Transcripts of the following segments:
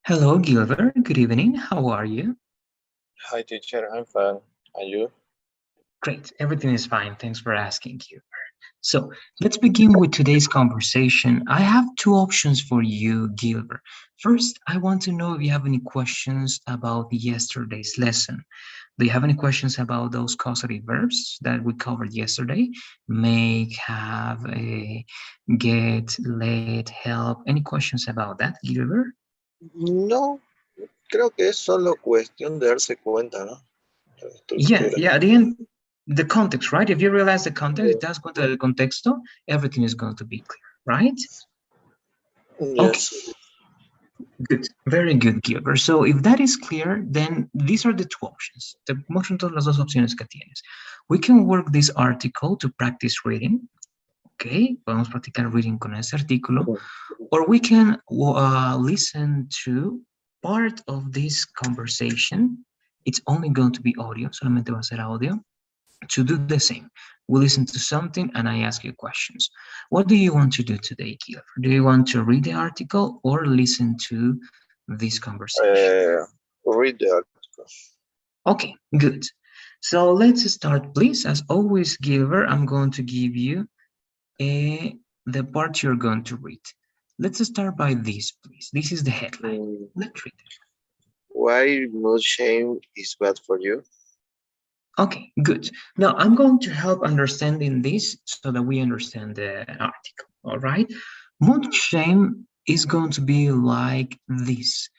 Hello, Gilbert. Good evening. How are you? Hi teacher, I'm fine. Are you? Great. Everything is fine. Thanks for asking, Gilbert. So let's begin with today's conversation. I have two options for you, Gilbert. First, I want to know if you have any questions about yesterday's lesson. Do you have any questions about those causative verbs that we covered yesterday? Make, have, get, let, help. Any questions about that, Gilbert? No, creo que es solo cuestión de darse cuenta, ¿no? De la Yeah, estructura. yeah. At the end, the context, right? If you realize the context, if das cuenta del contexto, everything is going to be clear, right? Okay, Yes. good. Very good, Gilbert. So if that is clear, then these are the two options. Te muestro entonces las dos opciones que tienes. We can work this article to practice reading. Okay, podemos practicar reading con ese artículo. Or we can listen to part of this conversation. It's only going to be audio, solamente va a ser audio. To do the same, we listen to something and I ask you questions. What do you want to do today, Gilbert? Do you want to read the article or listen to this conversation? Read the article. Okay, good. So let's start, please. As always, Gilbert, I'm going to give you the part you're going to read. Let's start by this, please. This is the headline. Let's read it. Why mood shame is bad for you? Okay, good. Now I'm going to help understanding this so that we understand the article, all right? Mood shame is going to be like this.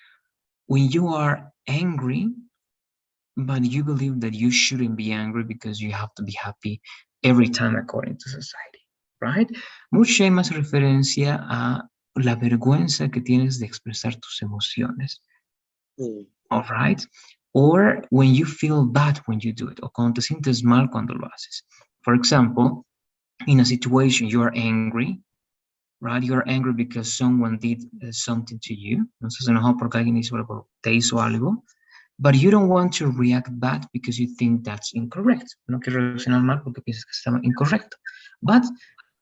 When you are angry, but you believe that you shouldn't be angry because you have to be happy every time according to society, right? Mood shame hace referencia a la vergüenza que tienes de expresar tus emociones. All right? Or when you feel bad when you do it, o cuando te sientes mal cuando lo haces. For example, in a situation you are angry, right? You are angry because someone did something to you. No estás enojado porque alguien te hizo algo, but you don't want to react bad because you think that's incorrect. No quieres reaccionar mal porque piensas que está incorrecto. But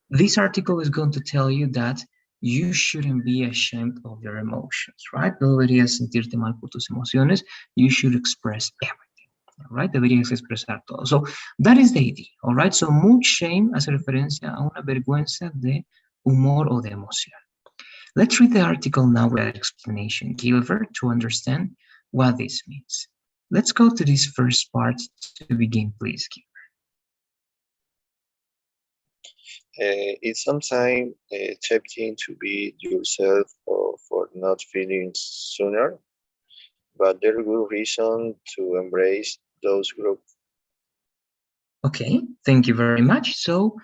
this article is going to tell you that you shouldn't be ashamed of your emotions, right? No deberías sentirte mal por tus emociones. You should express everything, all right? Deberías expresar todo. So that is the idea, all right? So mood shame hace referencia a una vergüenza de humor o de emoción. Let's read the article now with that explanation, Gilbert, to understand what this means. Let's go to this first part to begin, please, Gilbert. It's sometimes tempting to be yourself or for not feeling sooner, but there are good reason to embrace those groups. Okay, thank you very much. So,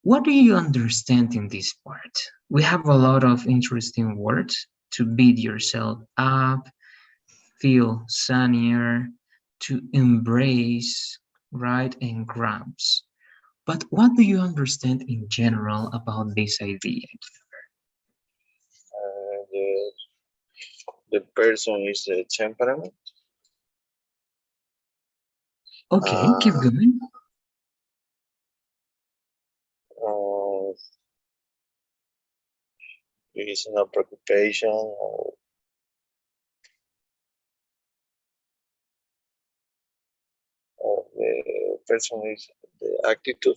what do you understand in this part? We have a lot of interesting words: to beat yourself up, feel sunnier, to embrace, right, and grabs. But what do you understand in general about this idea? The person is the temperament. Okay, keep going. There is no preoccupation or the person is the attitude.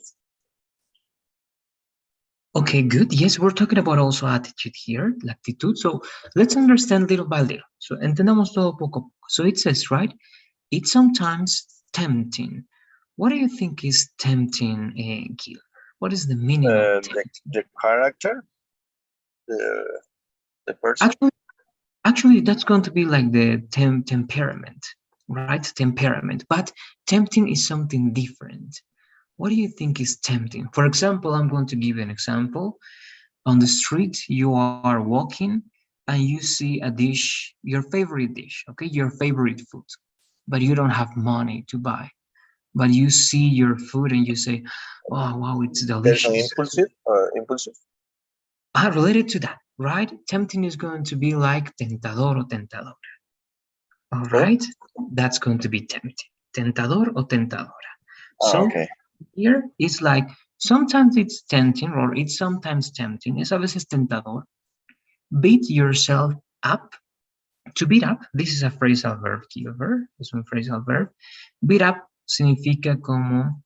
Okay, good. Yes, we're talking about also attitude here, la actitud. So let's understand little by little. So entendamos todo poco a poco. So it says, right, it's sometimes tempting. What do you think is tempting, Gil? What is the meaning of tempting? The character, the person. Actually, that's going to be like the temperament, right? Temperament. But tempting is something different. What do you think is tempting? For example, I'm going to give you an example. On the street, you are walking and you see a dish, your favorite dish, okay, your favorite food, but you don't have money to buy. But you see your food and you say, oh, wow, it's There's an delicious. impulsive. Related to that, right? Tempting is going to be like tentador o tentadora. All right? That's going to be tempting. Tentador o tentadora. So Okay. here it's like sometimes it's tempting or it's sometimes tempting. Es a veces tentador. Beat yourself up, To beat up, this is a phrasal verb, Gilbert. Es un phrasal verb. Beat up significa como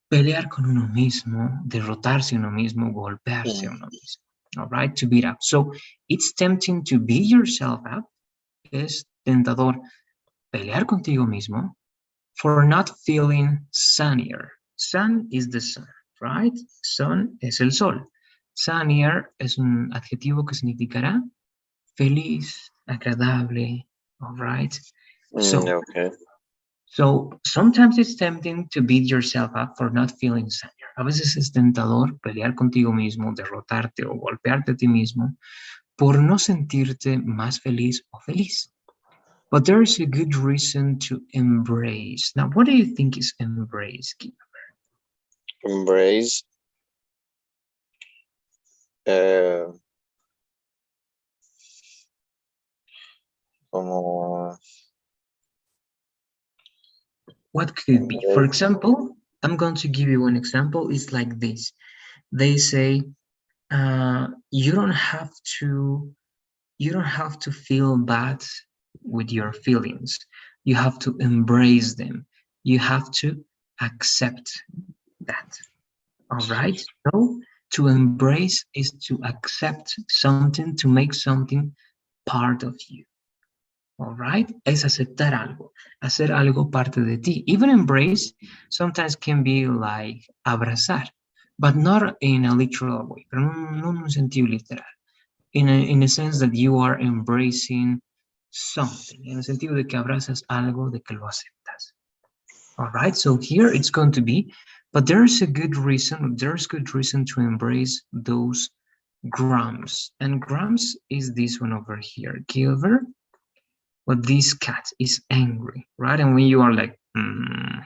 pelear con uno mismo, derrotarse uno mismo, golpearse uno mismo. All right, to beat up. So it's tempting to beat yourself up. Es tentador pelear contigo mismo for not feeling sunnier. Sun is the sun, right? Sun es el sol. Sunnier es un adjetivo que significará feliz, agradable, all right? So, Okay. so sometimes it's tempting to beat yourself up for not feeling sunnier. A veces es tentador pelear contigo mismo, derrotarte o golpearte a ti mismo por no sentirte más feliz o feliz. But there is a good reason to embrace. Now, what do you think is embrace, Guy? Embrace. Uh, como What could be? For embrace. example, I'm going to give you one example. It's like this. They say, you don't have to feel bad with your feelings. You have to embrace them. You have to accept that. All right? So to embrace is to accept something, to make something part of you. All right? Es aceptar algo, hacer algo parte de ti. Even embrace sometimes can be like abrazar, but not in a literal way, pero no en un sentido literal. In a sense that you are embracing something, en el sentido de que abrazas algo, de que lo aceptas. All right, so here it's going to be, but there's good reason to embrace those grams. And grams is this one over here, Gilbert. But this cat is angry, right? And when you are like, Mm,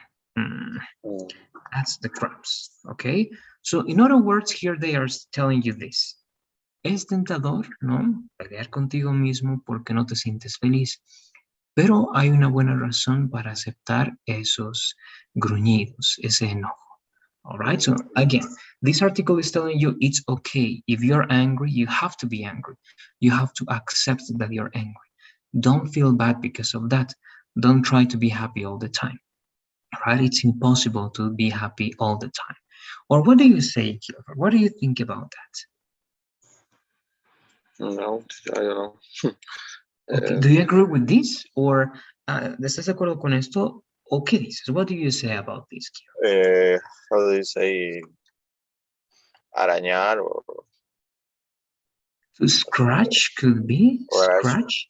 that's the grams, okay? So in other words, here they are telling you this. Es tentador, ¿no? Pelear contigo mismo porque no te sientes feliz. Pero hay una buena razón para aceptar esos gruñidos, ese enojo. All right, so again, this article is telling you it's okay. If you're angry, you have to be angry. You have to accept that you're angry. Don't feel bad because of that. Don't try to be happy all the time. Right? It's impossible to be happy all the time. Or what do you say, Gilbert? What do you think about that? no, I don't know. Okay, Uh, do you agree with this? Or ¿estás de acuerdo con esto? ¿O qué dices? What do you say about this, Gilbert? how do you say arañar or So scratch could be scratch? scratch.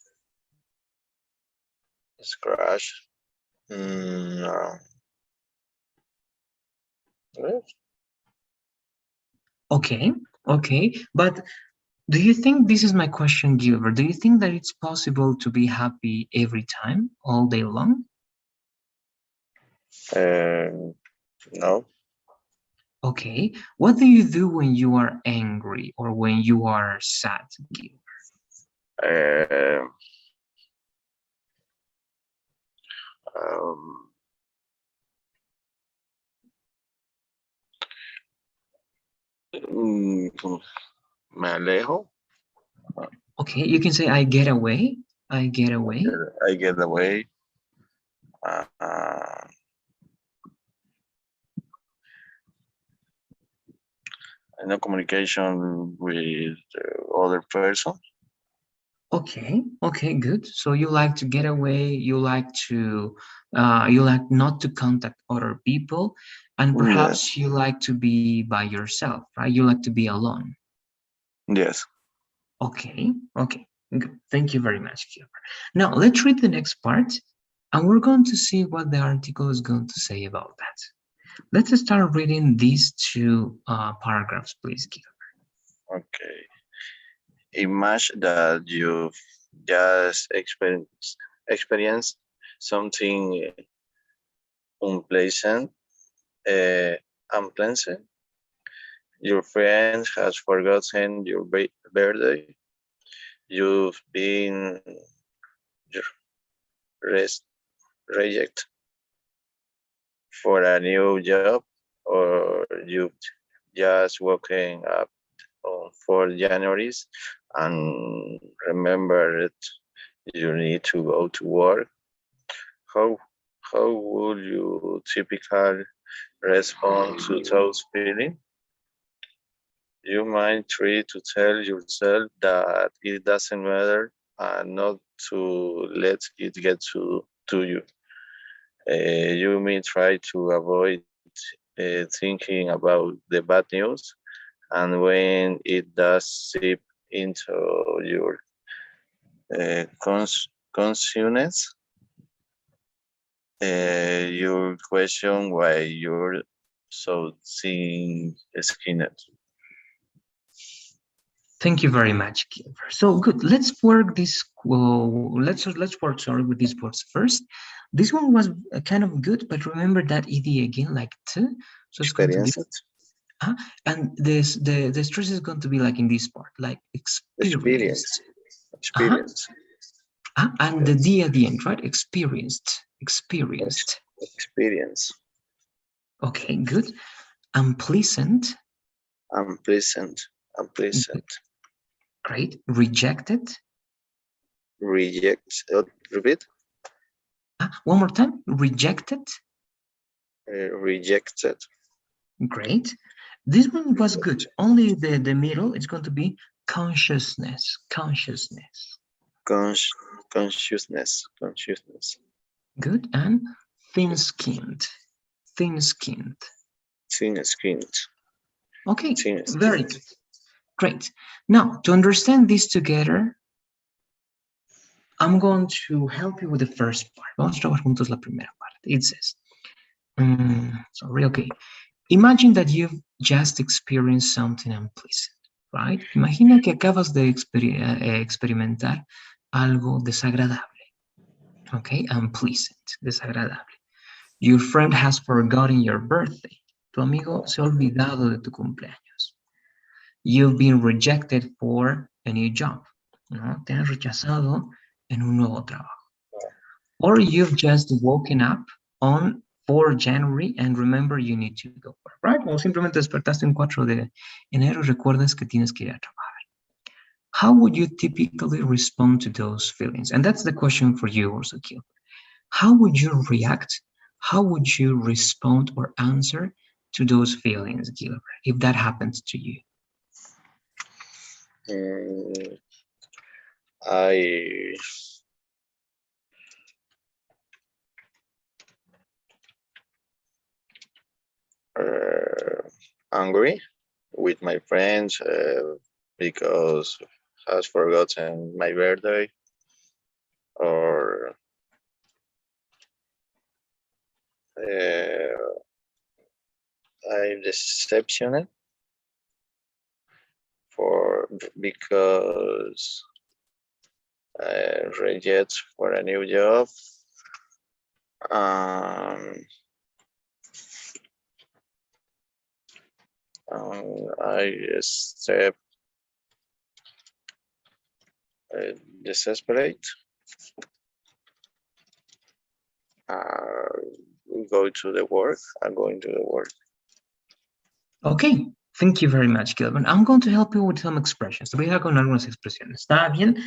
Scratch. No. Okay, okay. But do you think, this is my question, Gilbert, do you think that it's possible to be happy every time, all day long? No. Okay. What do you do when you are angry or when you are sad, Gilbert? Uh, um, me alejo. Okay, you can say I get away. I get away. I get away. No communication with the other person. Okay, okay, good. So you like to get away, you like not to contact other people, and Yes. perhaps you like to be by yourself, right? You like to be alone. Yes. Okay, okay, good. Thank you very much, Gilbert. Now let's read the next part, and we're going to see what the article is going to say about that. Let's start reading these two paragraphs, please, Gilbert. Okay. Imagine that you've just experienced something unpleasant, uh, unpleasant. Your friend has forgotten your birthday. You've been rest, rejected for a new job, or you've just woken up on 4 January and remembered you need to go to work. How how would you typically respond to those feelings? You might try to tell yourself that it doesn't matter and not to let it get to you. You may try to avoid thinking about the bad news, and when it does seep into your consciousness, you question why you're so thin skinned. Thank you very much, Gilbert. So good. Let's work this. Well, let's work. Sorry, with these words first. This one was kind of good, but remember that ed again, like t. So it's going to be, Experienced, and this the stress is going to be like in this part, like experienced. experience, Uh-huh. experience. And the Yes, d at the end, right? Experienced, Ex- experienced. experience. Okay, good. Unpleasant. Unpleasant, Good. unpleasant. Great. Rejected. Reject. Repeat. One more time. Rejected. Rejected. Great. This one was good. Only the middle is going to be consciousness. Consciousness. Cons- consciousness, consciousness. Good. And thin-skinned. Thin-skinned. Thin skinned, Okay. thin Very skinned. good. Great. Now, to understand this together, I'm going to help you with the first part. Vamos a trabajar juntos la primera parte. It says, sorry, okay. Imagine that you've just experienced something unpleasant, right? Imagina que acabas de experimentar algo desagradable, okay? Unpleasant, desagradable. Your friend has forgotten your birthday. Tu amigo se ha olvidado de tu cumpleaños. You've been rejected for a new job, ¿no? Te han rechazado en un nuevo trabajo. Or you've just woken up on 4 January and remember you need to go work, right? O simplemente despertaste un 4 de enero y recuerdas que tienes que ir a trabajar. How would you typically respond to those feelings? And that's the question for you also, Gil. How would you react? How would you respond or answer to those feelings, Gilbert, if that happens to you? Mm, I angry with my friends because has forgotten my birthday, or I'm deceptioned for because I reject for a new job. Um, I step desperate. Go to the work. I'm going to the work. Okay, thank you very much, Gilbert. I'm going to help you with some expressions. Te voy a dar con algunas expresiones. ¿Está bien?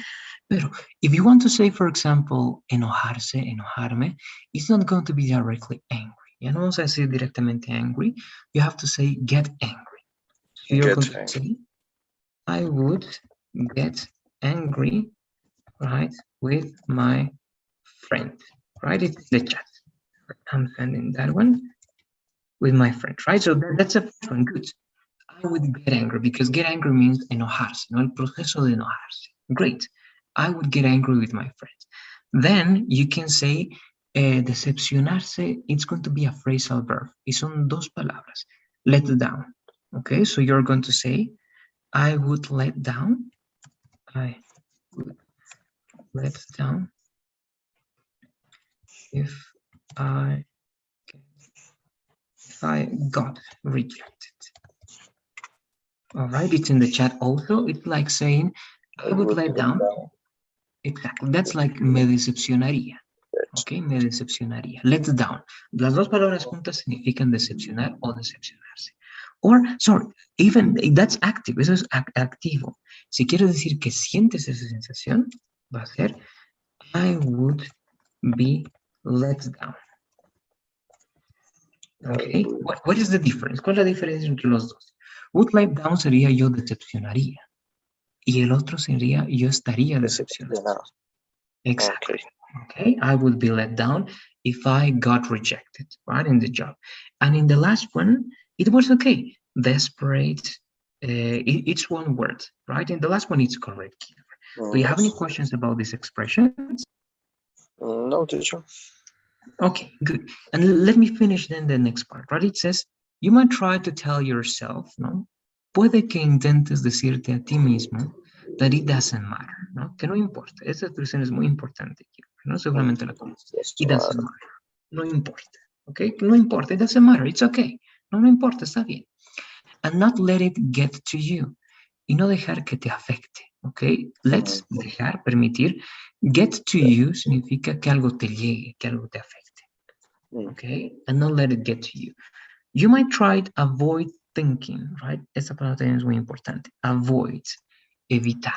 Pero if you want to say, for example, enojarse, enojarme, it's not going to be directly angry. Ya no vamos a decir directamente angry. You have to say get angry. So you're going to say, I would get angry, right, with my friend, right? It's the chat. I'm sending that one with my friend, right? So that's a first one. Good. I would get angry because get angry means enojarse, ¿no? El proceso de enojarse. Great. I would get angry with my friends. Then you can say decepcionarse. It's going to be a phrasal verb. Y son dos palabras. Let down. Okay, so you're going to say, I would let down. I would let down if I got rejected. All right, it's in the chat also. It's like saying, I would let down. Exactly, that's like me decepcionaría. Ok, me decepcionaría. Let down. Las dos palabras juntas significan decepcionar o decepcionarse. Or, sorry, even that's active, eso es activo. Si quiero decir que sientes esa sensación, va a ser I would be let down. I Okay. would What is the difference? ¿Cuál es la diferencia entre los dos? Would let down sería yo decepcionaría. Y el otro sería yo estaría decepcionado. decepcionado. Exactly. Okay. Okay. I would be let down if I got rejected, right, in the job. And in the last one, it was okay. Desperate. It's one word, right? In the last one, it's correct. Do you have any Yes. questions about these expressions? No, teacher. Okay, good. And let me finish then the next part, right? It says, you might try to tell yourself, ¿no? Puede que intentes decirte a ti mismo that it doesn't matter, ¿no? Que no importa. Esta expresión es muy importante, ¿no? Seguramente la conoces. Just It doesn't matter. matter. No importa, ¿ok? No importa. It doesn't matter. It's okay. No, no importa. Está bien. And not let it get to you. Y no dejar que te afecte, ¿ok? Let's dejar, permitir. Get to you significa que algo te llegue, que algo te afecte. Okay, and not let it get to you. You might try to avoid thinking, right? Esta palabra también es muy importante. Avoid, evitar.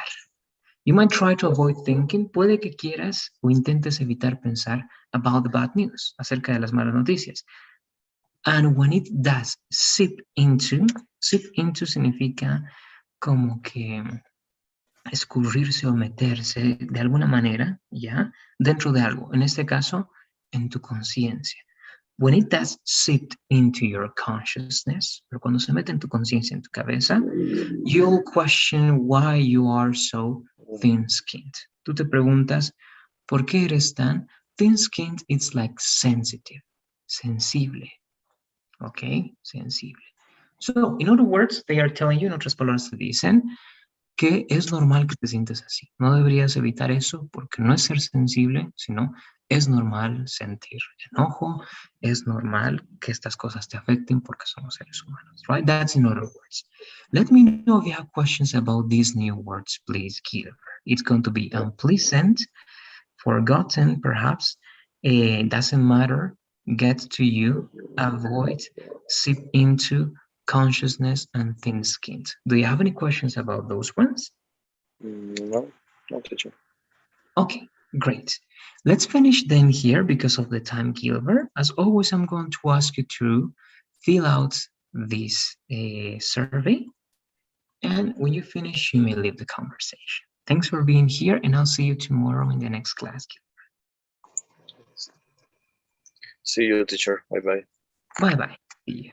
You might try to avoid thinking. Puede que quieras o intentes evitar pensar about the bad news, acerca de las malas noticias. And when it does seep into significa como que escurrirse o meterse de alguna manera, ¿ya? Dentro de algo. En este caso, en tu conciencia. When it does seep into your consciousness, pero cuando se mete en tu conciencia, en tu cabeza, you'll question why you are so thin-skinned. Tú te preguntas, ¿por qué eres tan thin-skinned? It's like sensitive, sensible, okay? Sensible. So, in other words, they are telling you, en otras palabras te dicen, que es normal que te sientas así. No deberías evitar eso porque no es ser sensible, sino es normal sentir enojo, es normal que estas cosas te afecten porque somos seres humanos, right? That's in other words. Let me know if you have questions about these new words, please, Gilbert. It's going to be unpleasant, forgotten, perhaps, doesn't matter, get to you, avoid, seep into, consciousness, and thin-skinned. Do you have any questions about those ones? No, no, teacher. Okay, great. Let's finish then here because of the time, Gilbert. As always, I'm going to ask you to fill out this survey. And when you finish, you may leave the conversation. Thanks for being here, and I'll see you tomorrow in the next class. See you, teacher. Bye bye. Bye-bye. See you.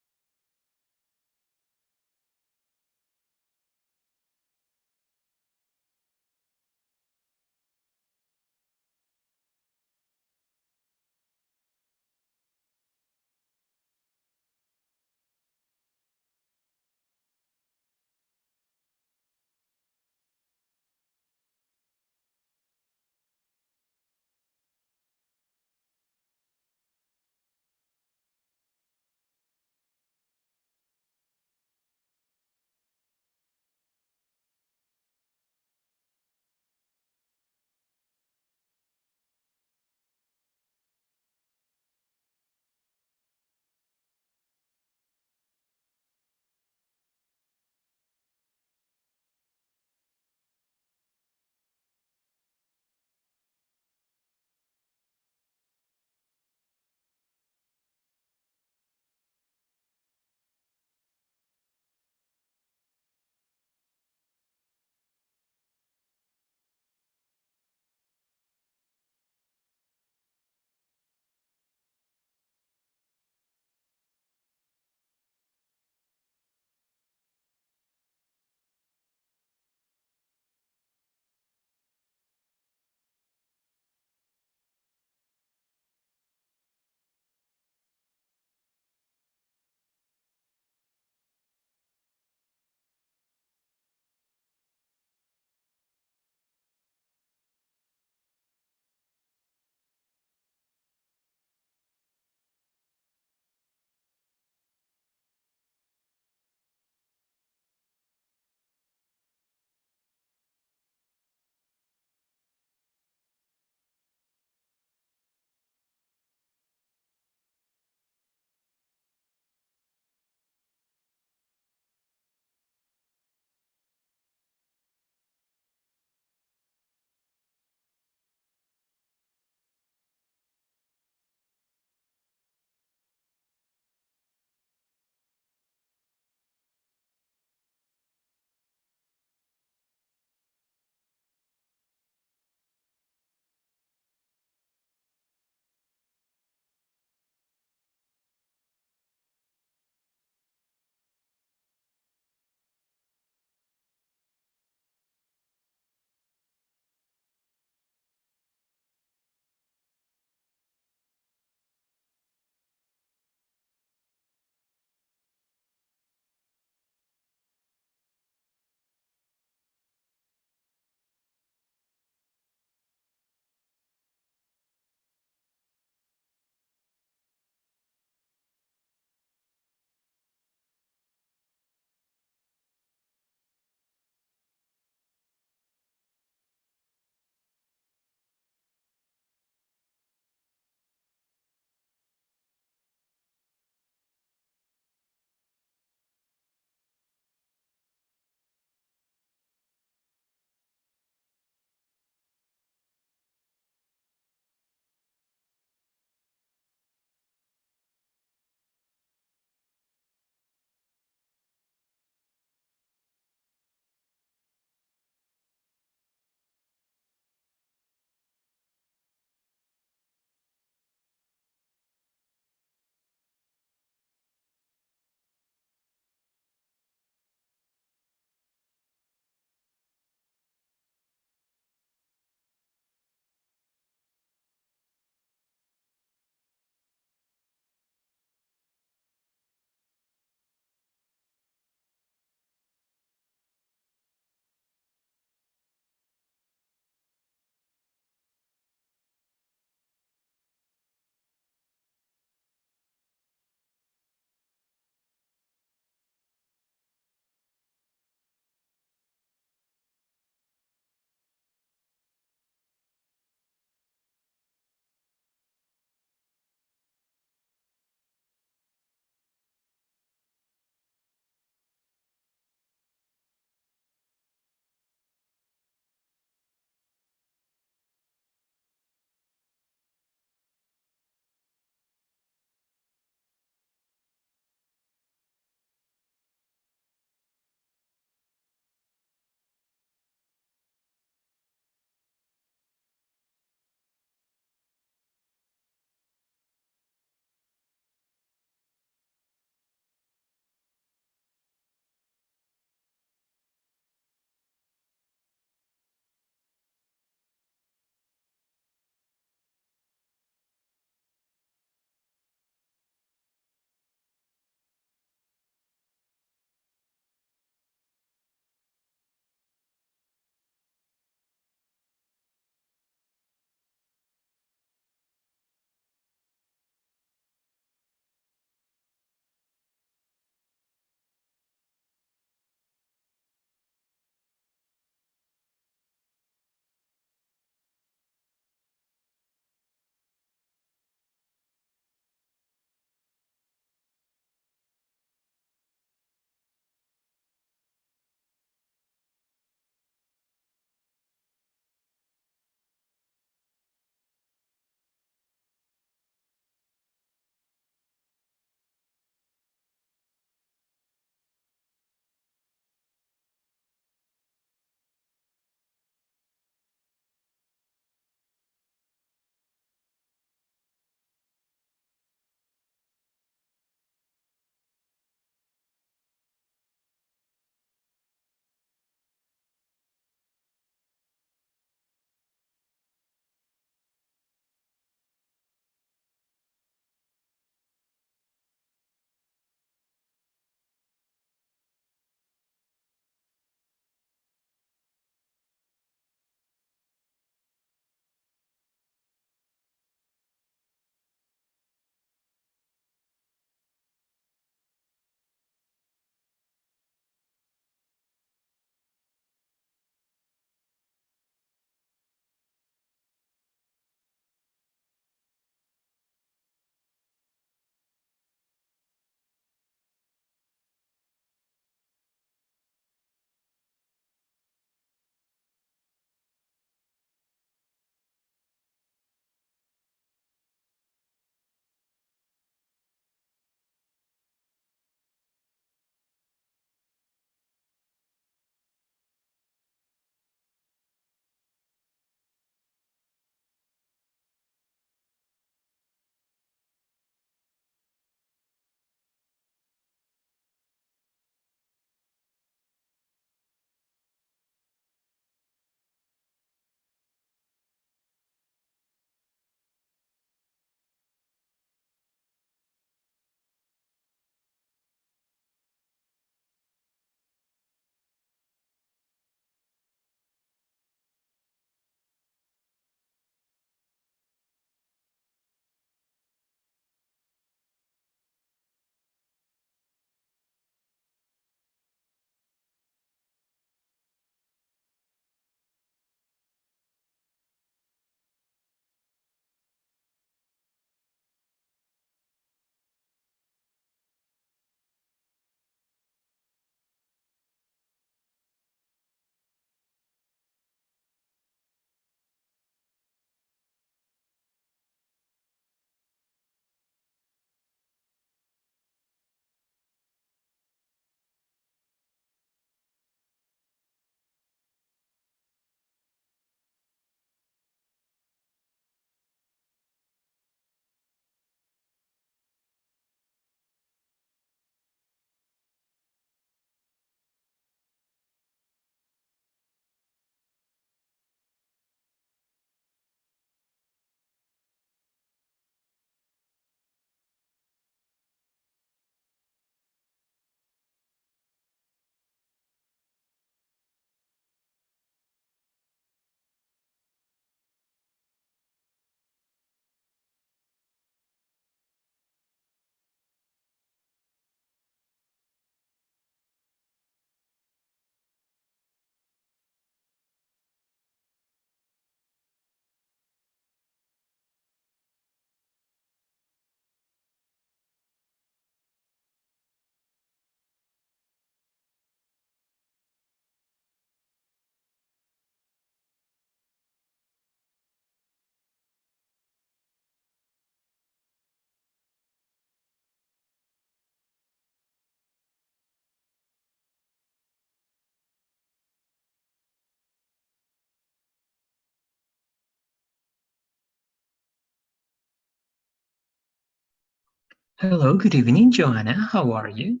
Hello, good evening, Joanna. How are you?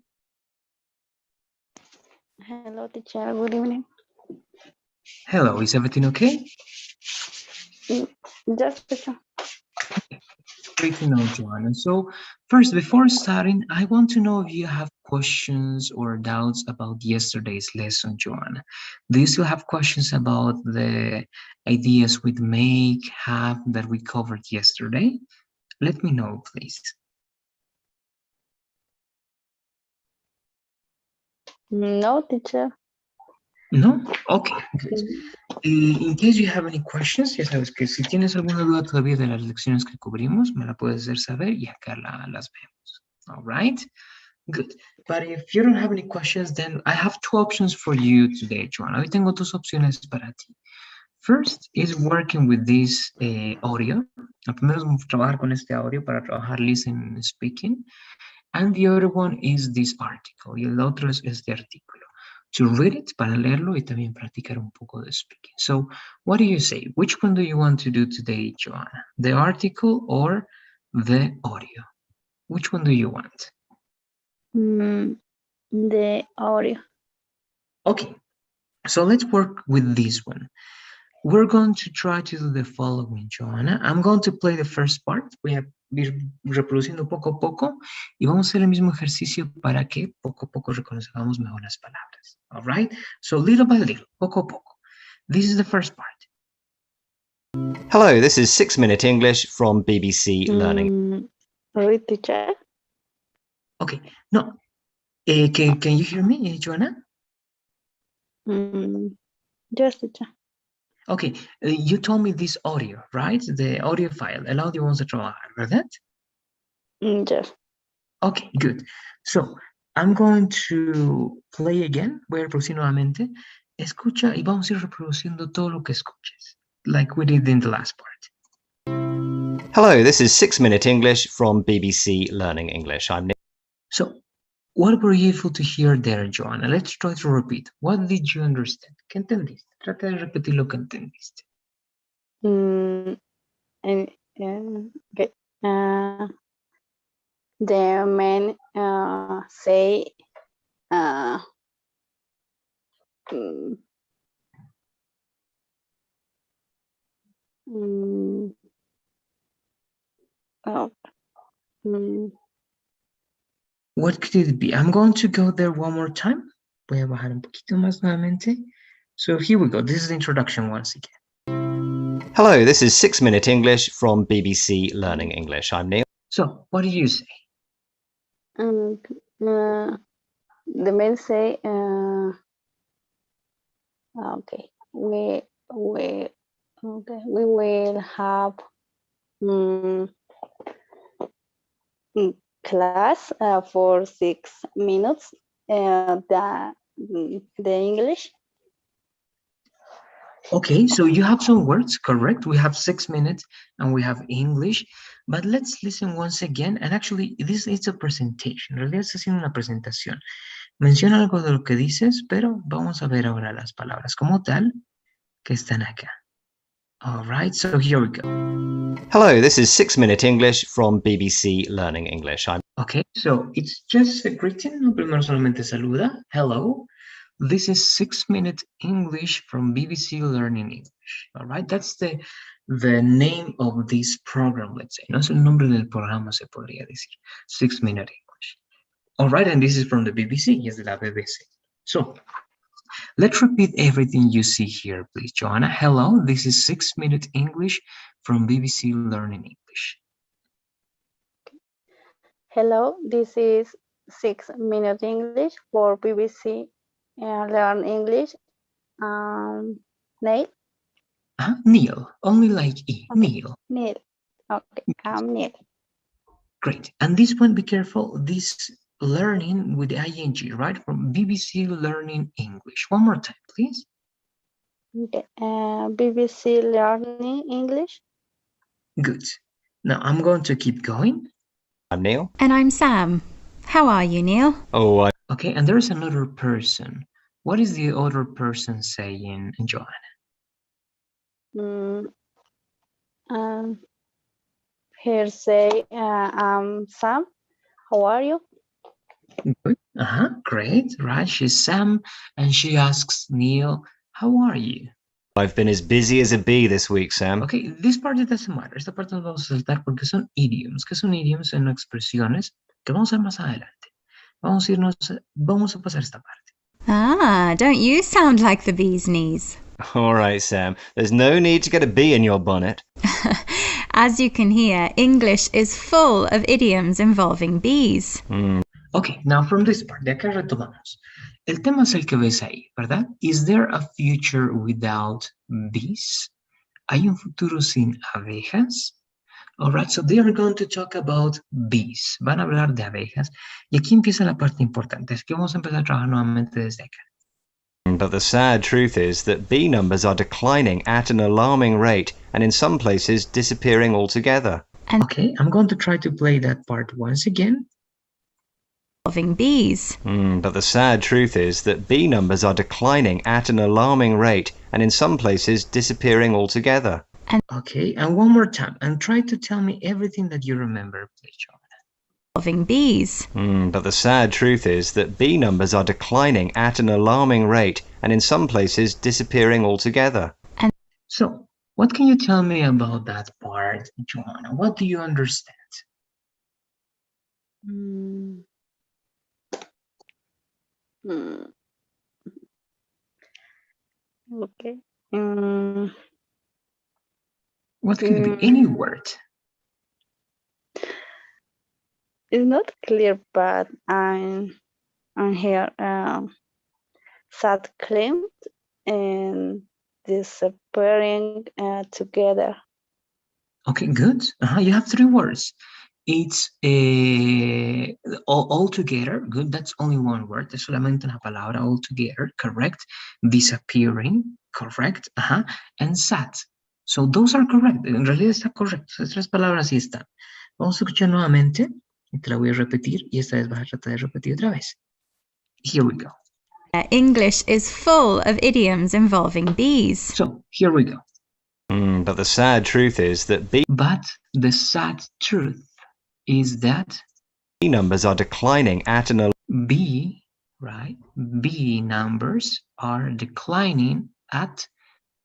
Hello, teacher. Good evening. Hello, is everything okay? Mm, Just teacher. Great to know, Joanna. So, first, before starting, I want to know if you have questions or doubts about yesterday's lesson, Joanna. Do you still have questions about the ideas with make, have that we covered yesterday? Let me know, please. No, teacher. No? Okay, good. Mm, In case you have any questions, ya sabes que si tienes alguna duda todavía de las lecciones que cubrimos, me la puedes hacer saber y acá las vemos. All right? Good. But if you don't have any questions, then I have two options for you today, Joanna. Hoy tengo dos opciones para ti. First is working with this audio. La primera es trabajar con este audio para trabajar listening and speaking. And the other one is this article. Y el otro es este artículo. To read it, para leerlo y también practicar un poco de speaking. So, what do you say? Which one do you want to do today, Joanna? The article or the audio? Which one do you want? the audio. Okay, so let's work with this one. We're going to try to do the following, Joanna. I'm going to play the first part. Voy a ir reproduciendo poco a poco y vamos a hacer el mismo ejercicio para que poco a poco reconozcamos mejor las palabras. All right? So little by little, poco a poco. This is the first part. Hello, this is 6 Minute English from BBC Learning. Read, teacher. Okay. No. Can you hear me, Joanna? Yes, teacher. Okay. You told me this audio, right? The audio file. El audio vamos a trabajar, ¿verdad? Yes. Okay, good. So, I'm going to play again. Voy a reproducir nuevamente. Escucha y vamos a ir reproduciendo todo lo que escuches, like we did in the last part. Hello, this is 6 Minute English from BBC Learning English. I'm Nick. So, what were you able to hear there, Joanna? Let's try to repeat. What did you understand? ¿Qué entendiste? Trata de repetir lo que entendiste. And okay. The man say mm, mm, oh, mm, What could it be? I'm going to go there one more time. Voy a bajar un poquito más nuevamente. So here we go. This is the introduction once again. Hello, this is 6 Minute English from BBC Learning English. I'm Neil. So, what do you say? the man say okay, we will have class for 6 minutes. The English. Okay, so you have some words, correct? We have 6 minutes and we have English, but let's listen once again. And actually, this is a presentation. En realidad está haciendo una presentación. Menciona algo de lo que dices, pero vamos a ver ahora las palabras como tal que están acá. All right, so here we go. Hello, this is 6 Minute English from BBC Learning English. I'm Okay, so it's just a greeting. No, primero solamente saluda. Hello. This is 6 Minute English from BBC Learning English. All right, that's the name of this program, let's say. No es el nombre del programa, se podría decir. 6 Minute English. All right, and this is from the BBC. Yes, de la BBC. So, let's repeat everything you see here, please, Joanna. Hello, this is 6 Minute English from BBC Learning English. Hello, this is 6 Minute English for BBC Learn English. Neil? Neil, only like E, Okay. Neil. Neil. Okay, I'm Neil. Great. And this one, be careful, this learning with ing, right? From BBC Learning English. One more time, please. Okay. BBC Learning English. Good. Now I'm going to keep going. Neil. And I'm Sam. How are you, Neil? Oh, Okay, and there's another person. What is the other person saying, Joanna? Here say I'm Sam. how are you? Good. Great. Right. She's Sam, and she asks Neil, how are you? I've been as busy as a bee this week, Sam. Okay, this part it doesn't matter. Esta parte nos vamos a saltar porque son idioms. ¿Qué son idioms? Son expresiones que vamos a ver más adelante. Vamos a pasar esta parte. Ah, don't you sound like the bee's knees? All right, Sam. There's no need to get a bee in your bonnet. As you can hear, English is full of idioms involving bees. Okay, now from this part, de acá retomamos. El tema es el que ves ahí, ¿verdad? Is there a future without bees? ¿Hay un futuro sin abejas? Alright, so they are going to talk about bees. Van a hablar de abejas. Y aquí empieza la parte importante. Es que vamos a empezar a trabajar nuevamente desde acá. But the sad truth is that bee numbers are declining at an alarming rate and in some places disappearing altogether. Okay, I'm going to try to play that part once again. Involving bees. But the sad truth is that bee numbers are declining at an alarming rate and in some places disappearing altogether. Okay, and one more time. And try to tell me everything that you remember, please, John. Involving bees. But the sad truth is that bee numbers are declining at an alarming rate and in some places disappearing altogether. So, what can you tell me about that part, Joanna? What do you understand? Okay. What could be any word? It's not clear, but I'm here. Sad claimed and disappearing together. Okay, good. You have 3 words. It's all together. Good. That's only one word. Es solamente una palabra, all together. Correct. Disappearing. Correct. And sad. So those are correct. En realidad está correcto. Esas 3 palabras sí están. Vamos a escuchar nuevamente. Y te la voy a repetir. Y esta vez vas a tratar de repetir otra vez. Here we go. English is full of idioms involving bees. So here we go. But the sad truth is that bee numbers are declining at an bee numbers are declining at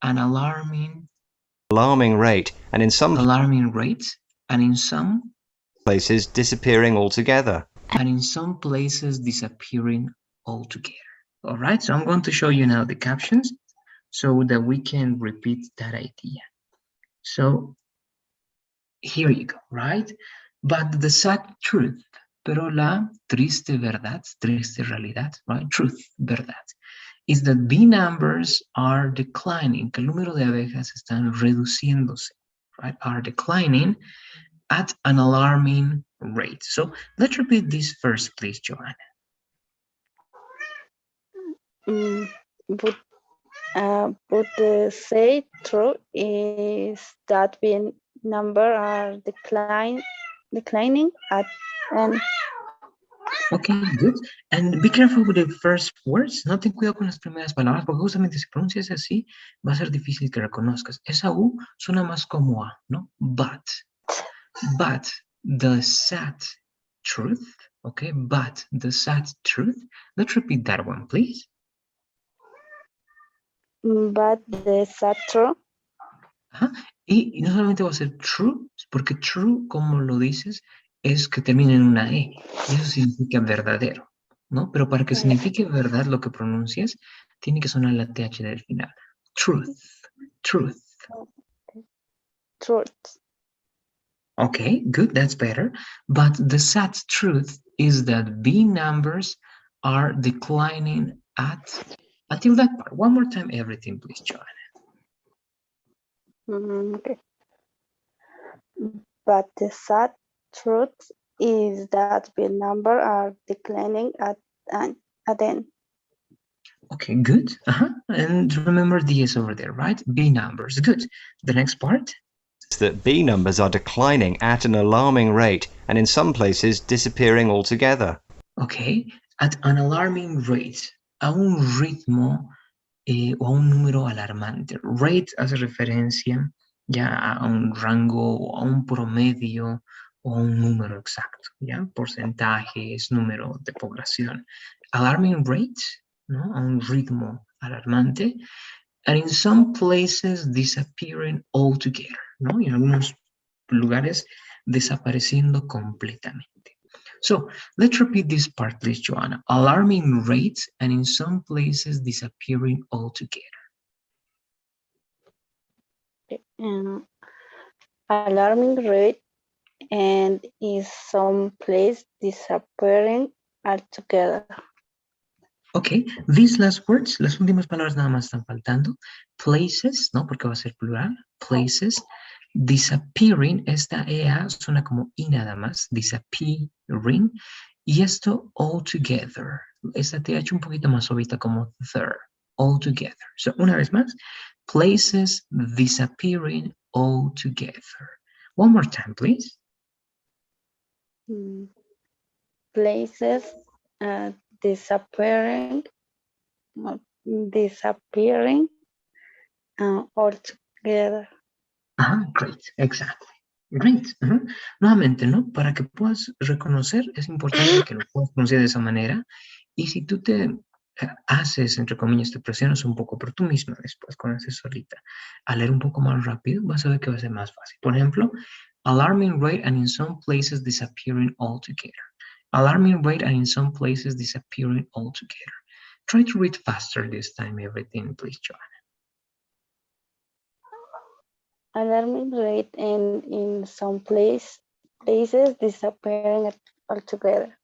an alarming rate and in some places disappearing altogether. All right, so I'm going to show you now the captions so that we can repeat that idea. So here you go, right? But the sad truth, pero la triste verdad, triste realidad, right? Truth, verdad, is that bee numbers are declining, que el número de abejas están reduciéndose, right? Are declining at an alarming rate. So let's repeat this first, please, Joanna. But the say true is that bee number are declining at an. Okay, good. And be careful with the first words. No ten cuidado con las primeras palabras, porque justamente si pronuncias así, va a ser difícil que reconozcas. Esa U suena más como A, ¿no? But the sad truth, okay? But the sad truth. Let's repeat that one, please. But the sad truth. Y no solamente va a ser true, porque true, como lo dices, es que termina en una E. Y eso significa verdadero, ¿no? Pero para que signifique verdad lo que pronuncias, tiene que sonar la TH del final. Truth. Okay, good, that's better. But the sad truth is that bee numbers are declining until that part. One more time, everything, please, Joanna. Okay. But the sad truth is that bee numbers are declining at an. Okay, good. And remember the S over there, right? B numbers. Good. The next part? That bee numbers are declining at an alarming rate and in some places disappearing altogether. Okay, at an alarming rate. A un ritmo o a un número alarmante. Rate hace referencia ya a un rango o a un promedio o un número exacto, ¿ya? Porcentajes, número de población. Alarming rate, ¿no? A un ritmo alarmante. And in some places disappearing altogether, ¿no? Y en algunos lugares desapareciendo completamente. So let's repeat this part, please, Joanna. Alarming rates and in some places disappearing altogether. Alarming rate and in some place disappearing altogether. Ok, these last words, las últimas palabras nada más están faltando. Places, ¿no? Porque va a ser plural. Places. Disappearing, esta EA suena como I nada más. Disappearing. Y esto altogether. Esta TH un poquito más suavita como there. Altogether. So, una vez más. Places disappearing altogether. One more time, please. Places disappearing altogether. Great, exactly. Great. Nuevamente, ¿no? Para que puedas reconocer, es importante que lo puedas pronunciar de esa manera. Y si tú te haces, entre comillas, te presionas un poco, pero tú misma después, cuando estés solita, a leer un poco más rápido, vas a ver que va a ser más fácil. Por ejemplo, alarming rate and in some places disappearing altogether. Alarming rate and in some places disappearing altogether. Try to read faster this time, everything, please, Joanna. Alarming rate and in some places disappearing altogether.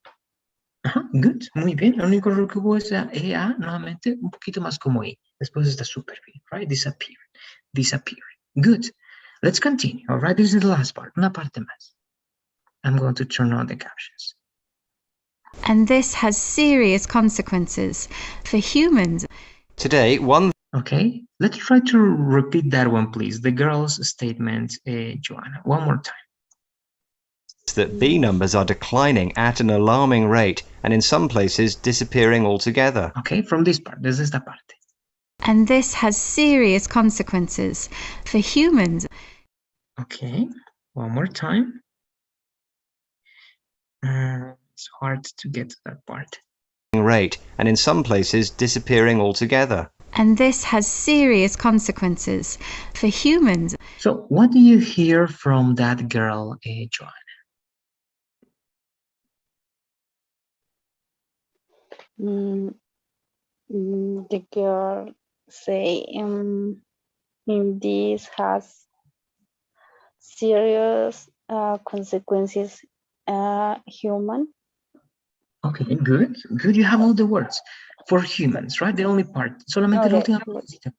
Good, muy bien. Lo único error que hubo es la EA, nuevamente, un poquito más como E. Después está súper bien, right? Disappear, disappearing. Good. Let's continue, all right? This is the last part, una parte más. I'm going to turn on the captions. And this has serious consequences for humans. Today, one Okay, let's try to repeat that one, please. The girl's statement, Joanna, one more time. that B numbers are declining at an alarming rate and in some places disappearing altogether. Okay, from this part, desde esta parte. And this has serious consequences for humans. Okay, one more time. It's hard to get to that part. Rate and in some places disappearing altogether. And this has serious consequences for humans. So what do you hear from that girl, Joanna? The girl say this has serious consequences human. Okay, good, good. You have all the words for humans, right? The only part. Solamente la última partecita.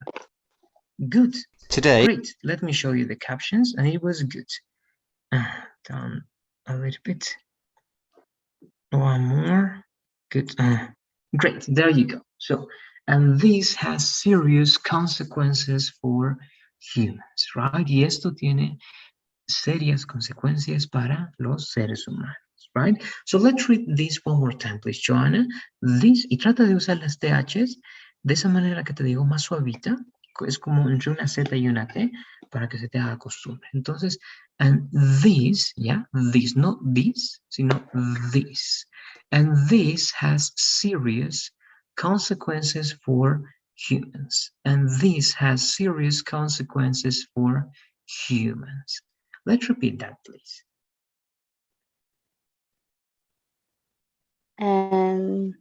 Good. Today, Great. Let me show you the captions, and it was good. Down a little bit. One more. Good. Great. There you go. So, and this has serious consequences for humans, right? Y esto tiene serias consecuencias para los seres humanos. Right? So let's read this one more time, please, Joanna. This, y trata de usar las THs de esa manera que te digo, más suavita. Es como entre una Z y una T para que se te haga costumbre. Entonces, and this, yeah, this, not this, sino this. And this has serious consequences for humans. And this has serious consequences for humans. Let's repeat that, please. And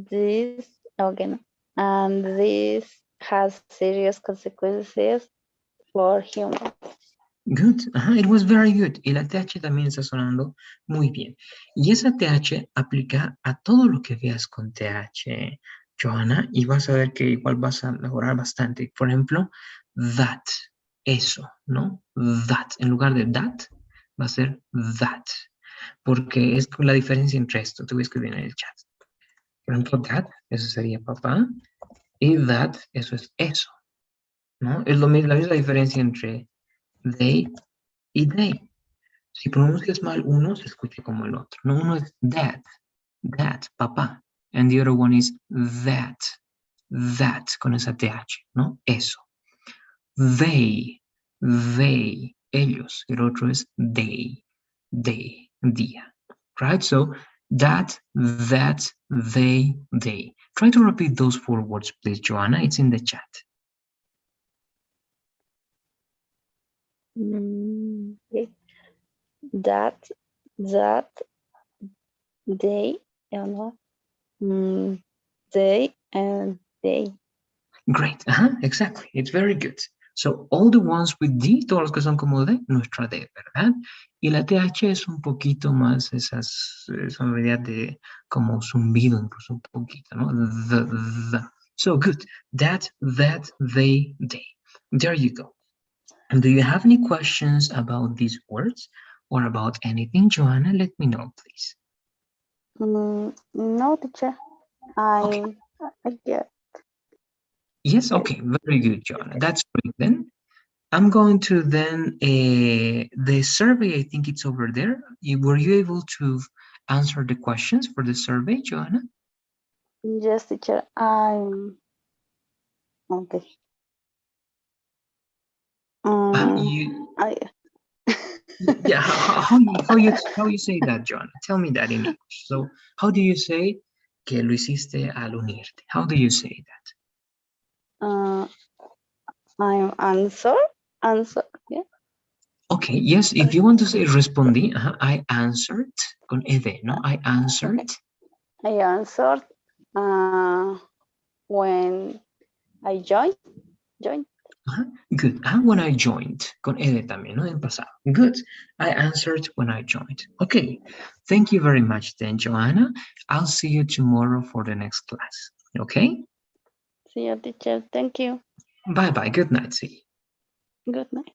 this again, and this has serious consequences for humans. Good, it was very good. Y la TH también está sonando muy bien. Y esa TH aplica a todo lo que veas con TH, Johanna, y vas a ver que igual vas a mejorar bastante. Por ejemplo, that, eso, ¿no? That, en lugar de that, va a ser that. Porque es la diferencia entre esto. Te voy a escribir en el chat. Por ejemplo, that, eso sería papá. Y that, eso es eso, ¿no? Es lo mismo, la misma diferencia entre they y they. Si pronuncias mal uno, se escucha como el otro. No, uno es that, papá. And the other one is that, con esa TH, ¿no? Eso. They, ellos. El otro es they, día. Right? So that, they. Try to repeat those 4 words, please, Joanna. It's in the chat. Okay. That, they, they, and they. Great. Exactly. It's very good. So all the ones with D, todos los que son como de, nuestra D, ¿verdad? Y la TH es un poquito más esa sonoridad de como zumbido, incluso un poquito, ¿no? The. So good. That, they. There you go. And do you have any questions about these words or about anything, Joanna? Let me know, please. No, teacher. I get. Yes, okay, very good, Joanna. That's great then. I'm going to then, the survey, I think it's over there. Were you able to answer the questions for the survey, Joanna? Yes, teacher. I'm okay. I Yeah, how you say that, Joanna? Tell me that in English. So, how do you say que lo hiciste al unirte? How do you say that? I'm answer, yeah. Okay, yes, if you want to say respondí, I answered con ed, no? I answered. Okay. I answered when I joined. Good. When I joined, con ed también, ¿no? En pasado. Good. I answered when I joined. Okay. Thank you very much then, Joanna. I'll see you tomorrow for the next class. Okay? See you, teacher. Thank you. Bye-bye. Good night. See you. Good night.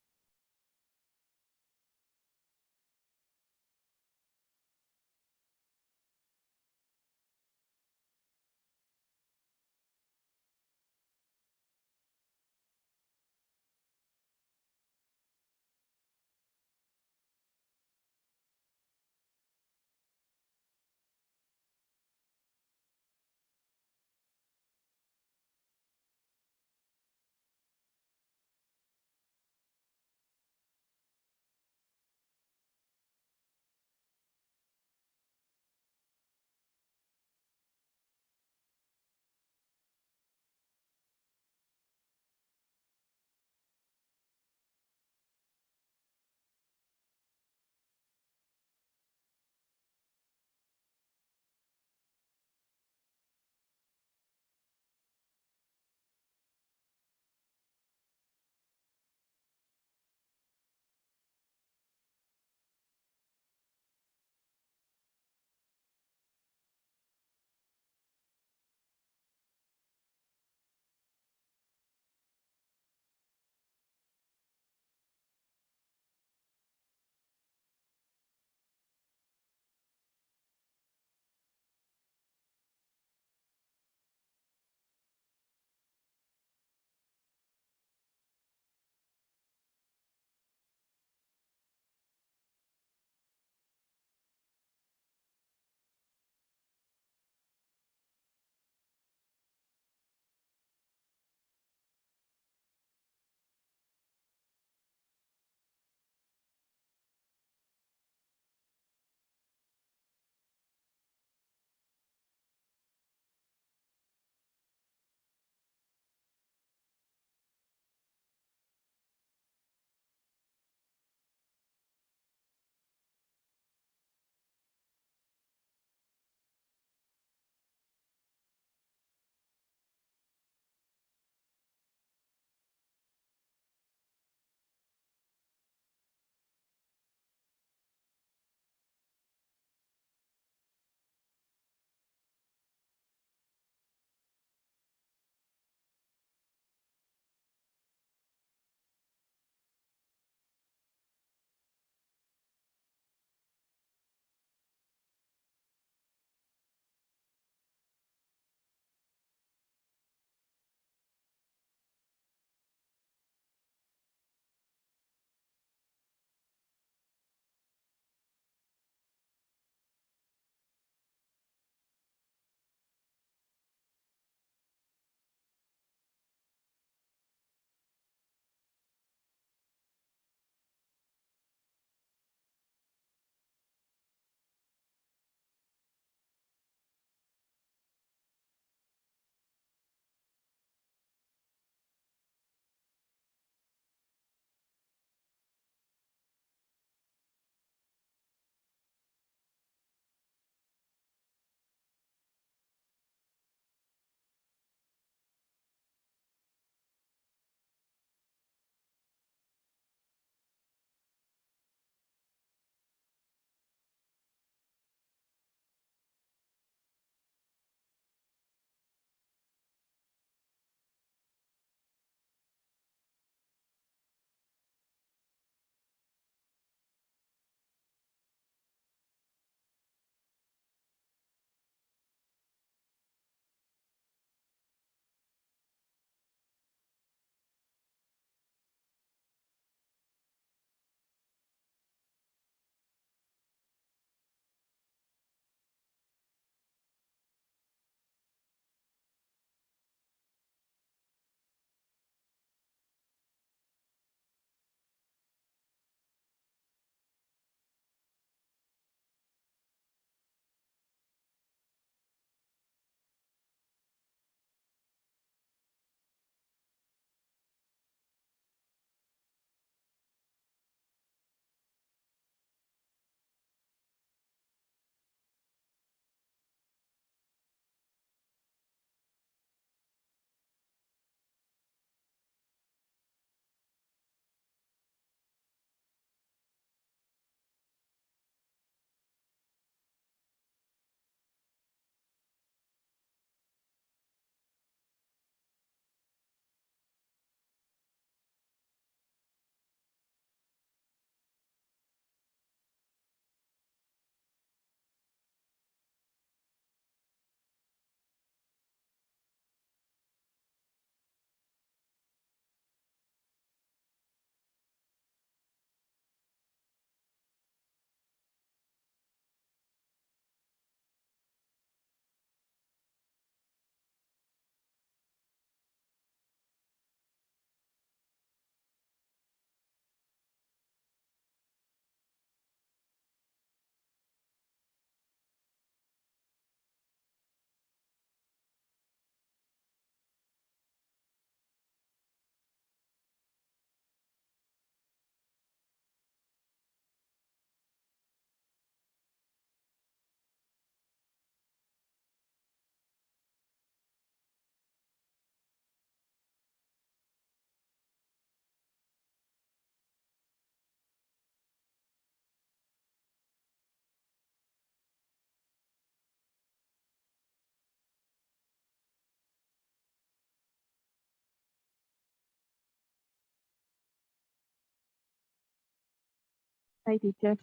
Hi, teacher.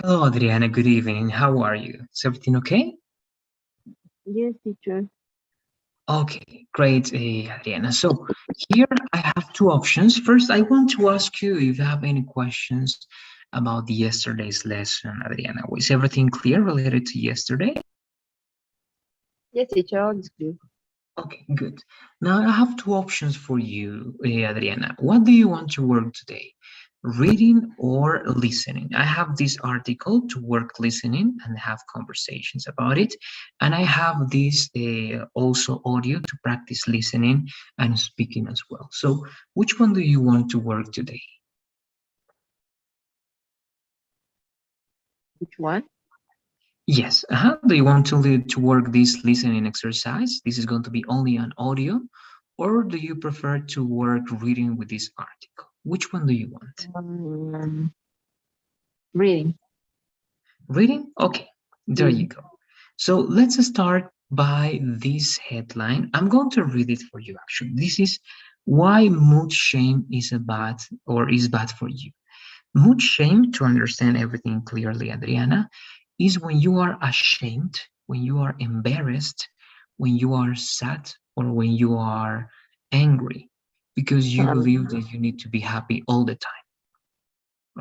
Hello, Adriana. Good evening. How are you? Is everything okay? Yes, teacher. Okay, great, Adriana. So here I have two options. First, I want to ask you if you have any questions about yesterday's lesson, Adriana. Was everything clear related to yesterday? Yes, teacher, all is clear. Okay, good. Now I have two options for you, Adriana. What do you want to work today? Reading or listening? I have this article to work listening and have conversations about it. And I have this also audio to practice listening and speaking as well. So which one do you want to work today? Which one? Yes. Do you want to work this listening exercise? This is going to be only on audio, or do you prefer to work reading with this article? Which one do you want? Reading. Reading? Okay, there you go. So let's start by this headline. I'm going to read it for you actually. This is why mood shame is bad for you. Mood shame, to understand everything clearly, Adriana, is when you are ashamed, when you are embarrassed, when you are sad, or when you are angry, because you believe that you need to be happy all the time.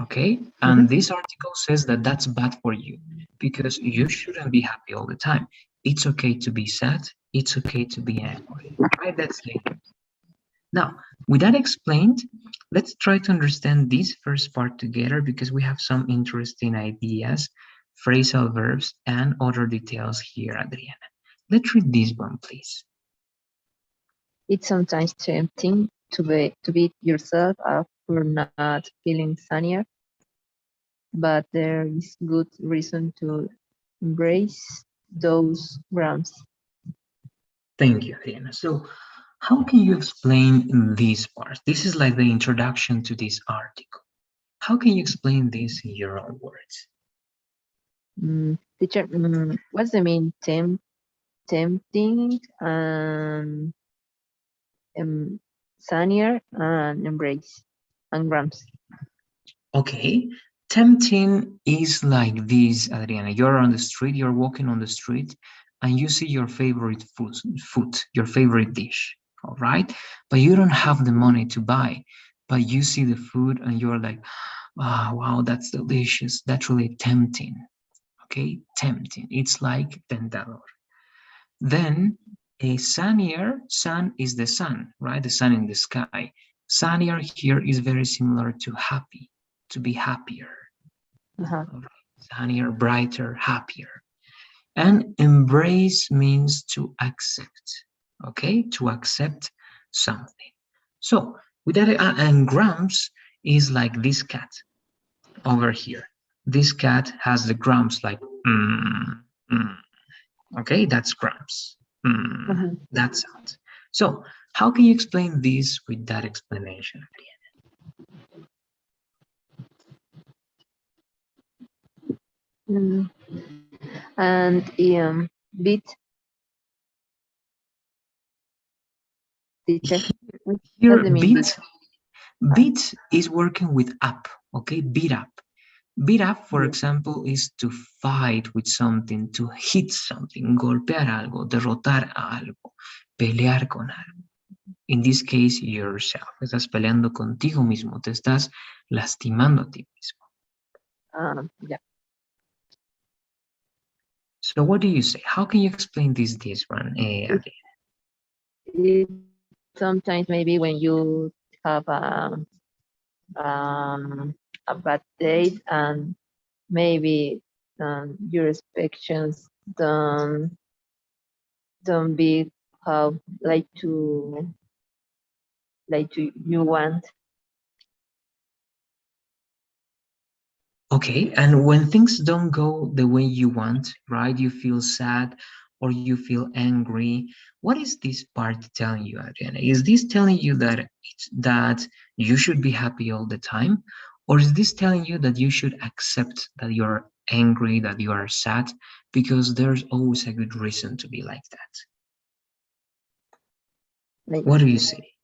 Okay? And this article says that that's bad for you because you shouldn't be happy all the time. It's okay to be sad. It's okay to be angry. Right? That's the idea. Now, with that explained, let's try to understand this first part together because we have some interesting ideas, phrasal verbs, and other details here, Adriana. Let's read this one, please. It's sometimes tempting to beat yourself up for not feeling sunnier, but there is good reason to embrace those grounds. Thank you, Adriana. So, how can you explain this part? This is like the introduction to this article. How can you explain this in your own words? Teacher, what's the mean tempting and sunnier and embrace and grams? Okay, tempting is like this, Adriana. You're on the street, you're walking on the street, and you see your favorite food, your favorite dish, all right? But you don't have the money to buy, but you see the food and you're like, oh, wow, that's delicious. That's really tempting. Okay, tempting. It's like tentador. Then a sunnier, sun is the sun, right? The sun in the sky. Sunnier here is very similar to happy, to be happier. Okay. Sunnier, brighter, happier. And embrace means to accept, okay? To accept something. So with that, and grumps is like this cat over here. This cat has the grumps like, okay, that's grumps. That sound. So how can you explain this with that explanation, And beat teacher. Here, beat is working with up, okay? Beat up. Beat up, for example, is to fight with something, to hit something, golpear algo, derrotar a algo, pelear con algo. In this case, yourself. Estás peleando contigo mismo, te estás lastimando a ti mismo. Yeah. So what do you say? How can you explain this one, Adriana? Sometimes maybe when you have a bad day and maybe your expectations don't be how like to you want. Okay, and when things don't go the way you want, right? You feel sad or you feel angry. What is this part telling you, Adriana? Is this telling you that you should be happy all the time? Or is this telling you that you should accept that you're angry, that you are sad, because there's always a good reason to be like that? What do you say?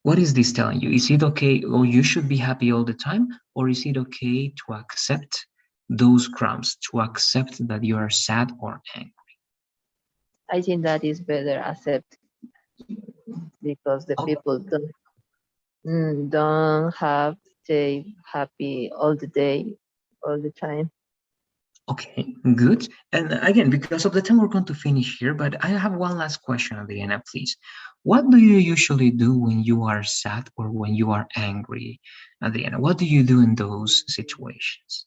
What is this telling you? Is it okay, or you should be happy all the time, or is it okay to accept those crumbs, to accept that you are sad or angry? I think that is better accept because the Oh, people don't have to stay happy all the day, all the time. okay, good. And again, because of the time, we're going to finish here, but I have one last question, Adriana, please. What do you usually do when you are sad or when you are angry, Adriana? What do you do in those situations?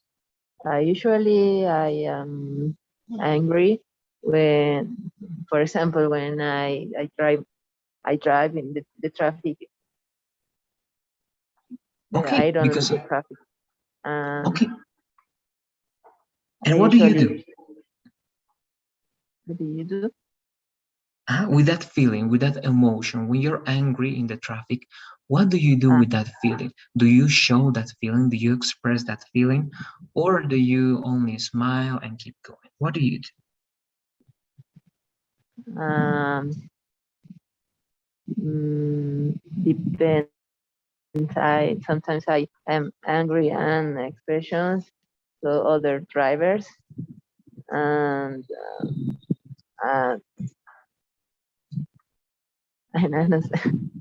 Usually I am angry when, for example, when I drive in the traffic. Okay, I don't like because, the traffic. And okay, I and what do you do? usually, what do you do? With that feeling, with that emotion, when you're angry in the traffic, what do you do Uh, with that feeling? Do you show that feeling? Do you express that feeling? Or do you only smile and keep going? What do you do? um, Depends. I sometimes I am angry and expressions to other drivers, and uh, and understand.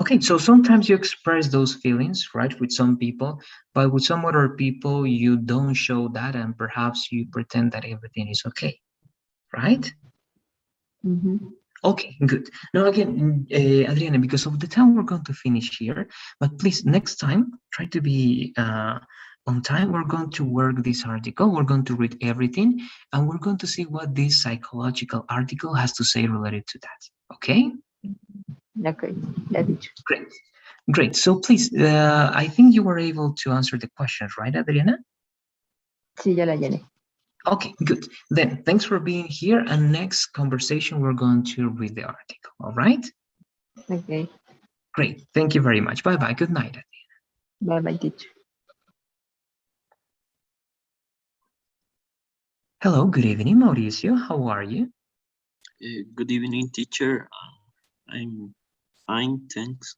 Okay, so sometimes you express those feelings, right, with some people, but with some other people, you don't show that, and perhaps you pretend that everything is okay, right? Mhm. Okay, good. Now again, Adriana, because of the time, we're going to finish here, but please, next time, try to be on time. We're going to work this article. We're going to read everything, and we're going to see what this psychological article has to say related to that. Okay? Okay, let it. Great. Great. So please, I think you were able to answer the questions, right, Adriana? Sí, ya la llené. Okay, good. Then thanks for being here. And next conversation, we're going to read the article. All right? Okay, Great. Thank you very much. Bye bye. Good night. bye bye, teacher. Hello, good evening, Mauricio. How are you? Good evening, teacher. I'm fine, thanks.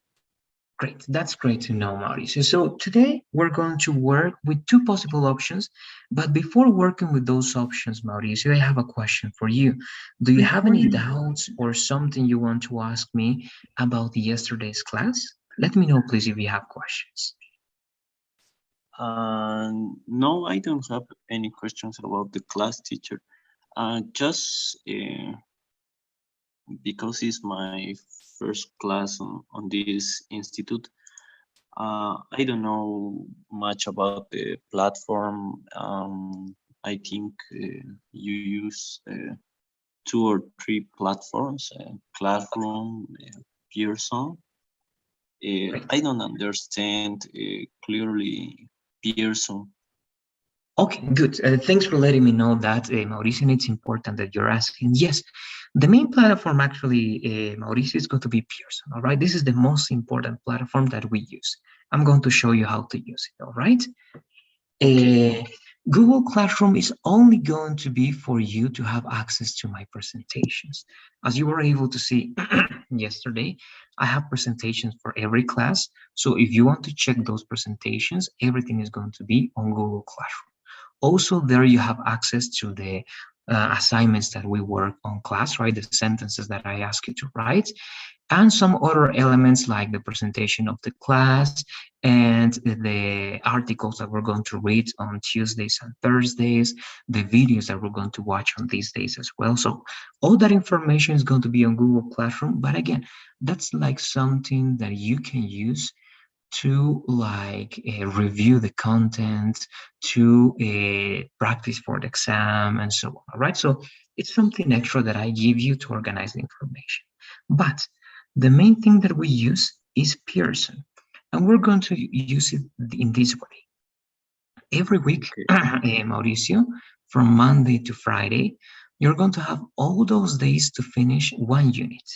Great. That's great to know, Mauricio. So today we're going to work with two possible options. But before working with those options, Mauricio, I have a question for you. Do you have any doubts or something you want to ask me about yesterday's class? Let me know, please, if you have questions. No, I don't have any questions about the class, teacher. Just because it's my first class on this institute, I don't know much about the platform. I think you use two or three platforms, Classroom, Pearson. I don't understand clearly Pearson. Okay, good. Thanks for letting me know that, Mauricio, and it's important that you're asking. Yes, the main platform actually, Mauricio, is going to be Pearson, all right? This is the most important platform that we use. I'm going to show you how to use it, all right? Okay. Google Classroom is only going to be for you to have access to my presentations. As you were able to see yesterday, I have presentations for every class. So if you want to check those presentations, everything is going to be on Google Classroom. Also, there you have access to the assignments that we work on class, right? The sentences that I ask you to write, and some other elements like the presentation of the class and the articles that we're going to read on Tuesdays and Thursdays, the videos that we're going to watch on these days as well. So all that information is going to be on Google Classroom. But again, that's like something that you can use to like review the content, to practice for the exam and so on, all right? So it's something extra that I give you to organize the information. But the main thing that we use is Pearson, and we're going to use it in this way. Every week, Okay. Mauricio, from Monday to Friday, you're going to have all those days to finish one unit,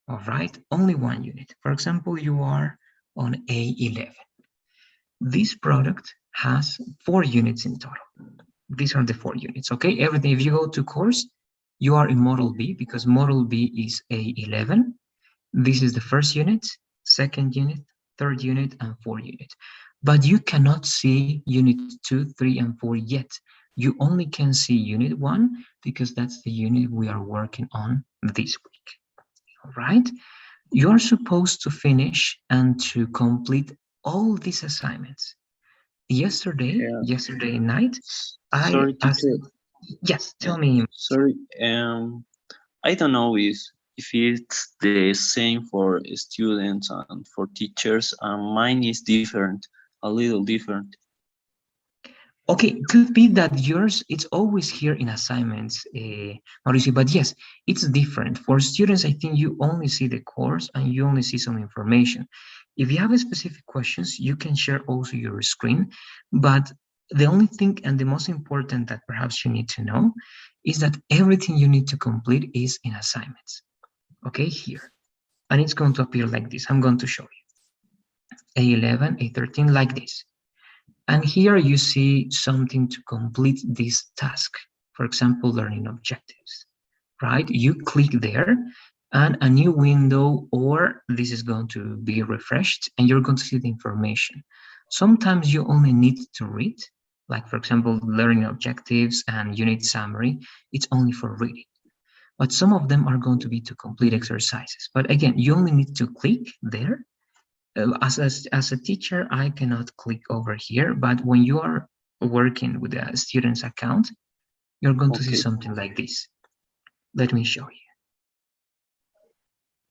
all right? Only one unit. For example, you are on A11. This product has 4 units in total. These are the 4 units, okay? Everything, if you go to course, you are in Model B because Model B is A11. This is the first unit. second unit, third unit, and fourth unit. But you cannot see unit 2, 3, and 4 yet. You only can see unit 1 because that's the unit we are working on this week. All right? You're supposed to finish and to complete all these assignments. Yesterday night, I Sorry, asked, teacher. yes, tell me. Sorry. I don't know if it's the same for students and for teachers. Mine is different, a little different. Okay, could be that yours, it's always here in assignments, Mauricio, but yes, it's different. For students, I think you only see the course and you only see some information. If you have specific questions, you can share also your screen, but the only thing and the most important that perhaps you need to know is that everything you need to complete is in assignments, okay, here. And it's going to appear like this. I'm going to show you. A11, A13, like this. And here you see something to complete this task. For example, learning objectives, right? You click there and a new window, or this is going to be refreshed and you're going to see the information. Sometimes you only need to read, like for example, learning objectives and unit summary. It's only for reading. But some of them are going to be to complete exercises. But again, you only need to click there. As a teacher, I cannot click over here, but when you are working with a student's account, you're going to see something like this. Let me show you.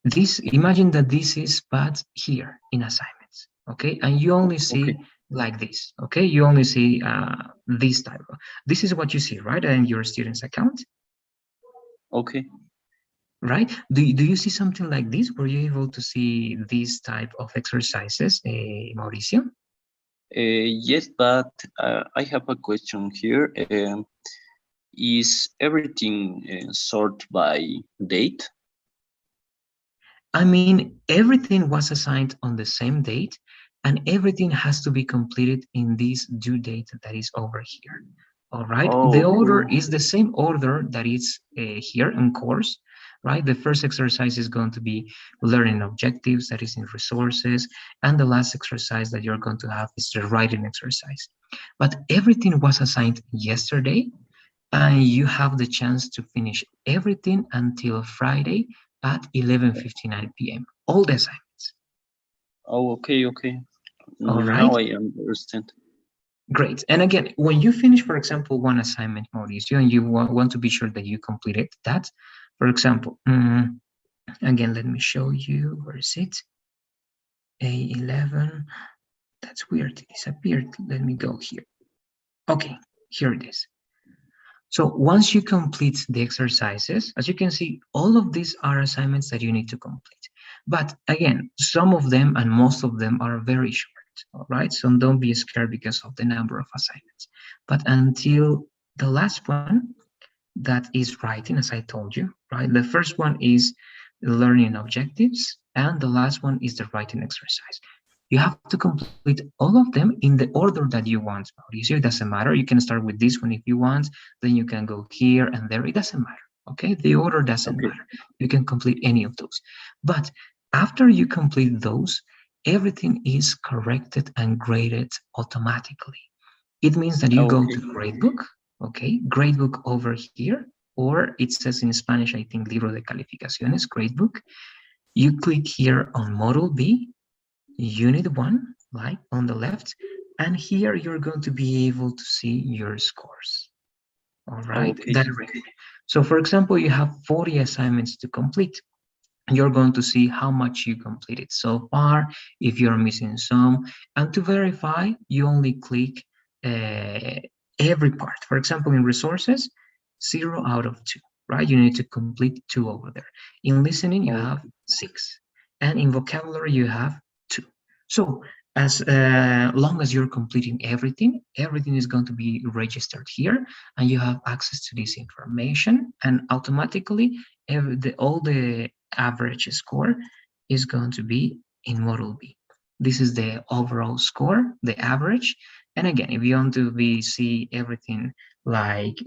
This, imagine that this is but here in assignments, okay? And you only see like this, okay? You only see this type of, this is what you see, right? In your student's account. Okay. Right? Do you see something like this? Were you able to see this type of exercises, Mauricio? Yes, but I have a question here. Is everything sorted by date? I mean, everything was assigned on the same date, and everything has to be completed in this due date that is over here. All right? The order is the same order that is here in course, right? The first exercise is going to be learning objectives, that is in resources, and the last exercise that you're going to have is the writing exercise. But everything was assigned yesterday, and you have the chance to finish everything until Friday at 11:59 p.m. All the assignments. Oh, okay. All right. Now I understand. Great. And again, when you finish, for example, one assignment, Mauricio, and you want to be sure that you completed that, for example, again, let me show you, where is it? A11, that's weird, it disappeared. Let me go here. Okay, here it is. So once you complete the exercises, as you can see, all of these are assignments that you need to complete. But again, some of them and most of them are very short, all right? So don't be scared because of the number of assignments. But until the last one, that is writing, as I told you, right? The first one is learning objectives, and the last one is the writing exercise. You have to complete all of them in the order that you want. Mauricio, it doesn't matter. You can start with this one if you want, then you can go here and there. It doesn't matter, okay? The order doesn't matter. You can complete any of those. But after you complete those, everything is corrected and graded automatically. It means that you go to Gradebook, okay? Gradebook over here, or it says in Spanish, I think, Libro de Calificaciones, Gradebook. You click here on Module B, Unit 1, like on the left, and here you're going to be able to see your scores. All right, directly. So for example, you have 40 assignments to complete. You're going to see how much you completed so far, if you're missing some, and to verify, you only click every part. For example, in resources, 0 out of 2, right? You need to complete 2 over there. In listening, you have 6, and in vocabulary, you have 2. So as long as you're completing everything, everything is going to be registered here, and you have access to this information, and automatically all the average score is going to be in Module B. This is the overall score, the average. And again, if you want to see everything like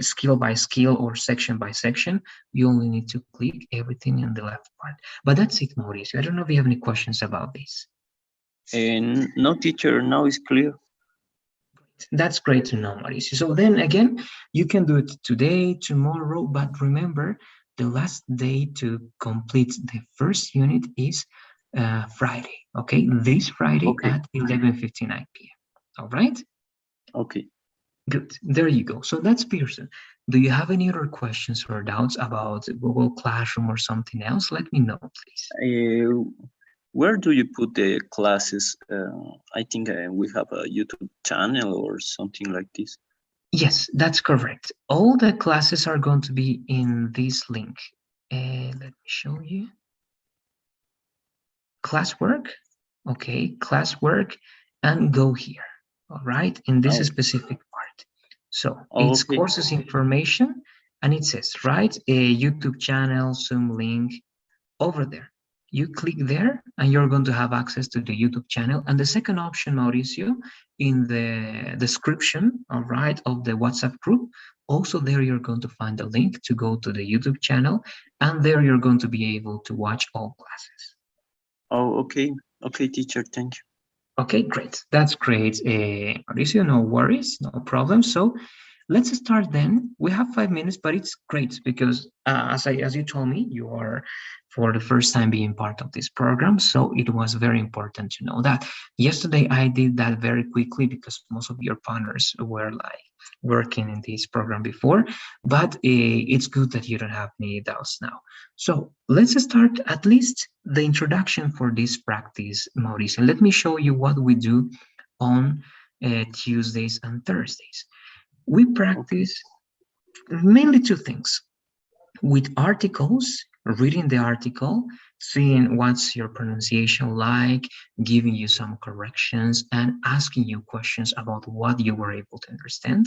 skill by skill or section by section. You only need to click everything in the left part. But that's it, Mauricio. I don't know if you have any questions about this. And no, teacher, now is clear. That's great to know, Mauricio. So then again, you can do it today, tomorrow, but remember the last day to complete the first unit is Friday, okay? This Friday Okay, at 11:59 p.m. All right? okay. Good. There you go. So that's Pearson. Do you have any other questions or doubts about Google Classroom or something else? Let me know, please. Where do you put the classes? I think we have a YouTube channel or something like this. Yes, that's correct. All the classes are going to be in this link. Let me show you. Classwork, okay, classwork, and go here, all right, in this Oh, specific part. So it's okay. courses information, and it says, right, a YouTube channel, Zoom link over there. You click there, and you're going to have access to the YouTube channel. And the second option, Mauricio, in the description, all right, of the WhatsApp group, also there you're going to find a link to go to the YouTube channel, and there you're going to be able to watch all classes. Oh, okay. Okay, teacher, thank you. Okay, great. That's great, Mauricio. No worries, no problem. So let's start then. We have 5 minutes, but it's great because as you told me, you are for the first time being part of this program. So it was very important to know that. Yesterday I did that very quickly because most of your partners were like working in this program before, but it's good that you don't have any doubts now. So let's start at least the introduction for this practice, Mauricio. Let me show you what we do on Tuesdays and Thursdays. We practice mainly two things: with articles, reading the article, seeing what's your pronunciation like, giving you some corrections, and asking you questions about what you were able to understand.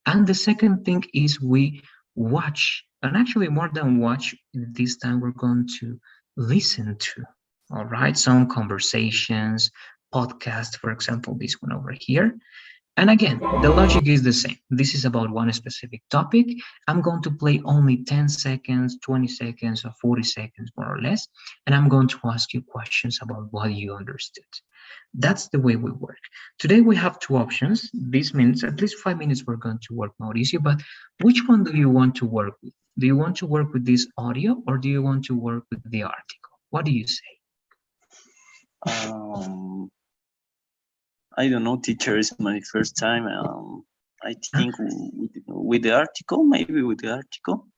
And the second thing is we watch, and actually more than watch, this time we're going to listen to, all right, some conversations, podcast, for example, this one over here. And again, the logic is the same. This is about one specific topic. I'm going to play only 10 seconds, 20 seconds, or 40 seconds, more or less. And I'm going to ask you questions about what you understood. That's the way we work. Today we have two options. This means at least 5 minutes we're going to work, Mauricio, but which one do you want to work with? Do you want to work with this audio or do you want to work with the article? What do you say? I don't know, teacher, is my first time. I Huh? think with the article, maybe with the article.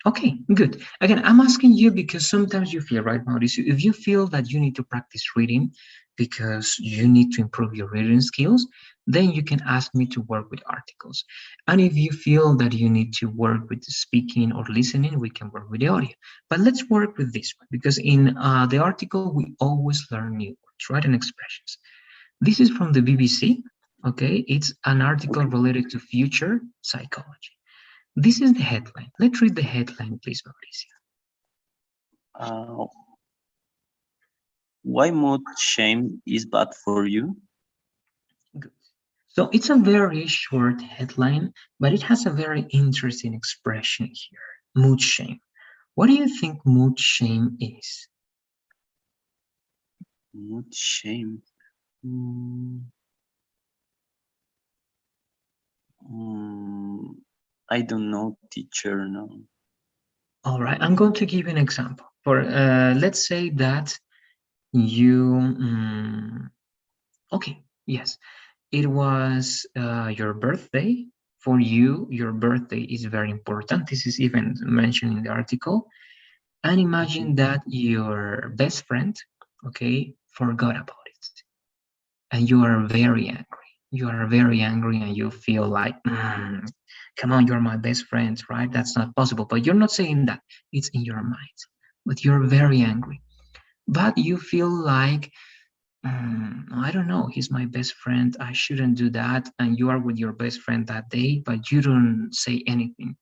Okay, good. Again, I'm asking you because sometimes you feel, right, Mauricio, if you feel that you need to practice reading because you need to improve your reading skills, then you can ask me to work with articles. And if you feel that you need to work with speaking or listening, we can work with the audio. But let's work with this one because in the article, we always learn new words, right, and expressions. This is from the BBC, okay? It's an article Okay. related to future psychology. This is the headline. Let's read the headline, please, Mauricio. Uh, why mood shame is bad for you? Good. So it's a very short headline, but it has a very interesting expression here. Mood shame. What do you think mood shame is? Mood shame. Mm, mm, I don't know, teacher. No. All right, I'm going to give you an example. For let's say that you, okay, yes, it was your birthday. For you, your birthday is very important. This is even mentioned in the article. And Okay. imagine that your best friend, okay, forgot about it. And you are very angry. You are very angry and you feel like, come on, you're my best friend, right? That's not possible. But you're not saying that. It's in your mind. But you're very angry. But you feel like, I don't know, he's my best friend. I shouldn't do that. And you are with your best friend that day, but you don't say anything.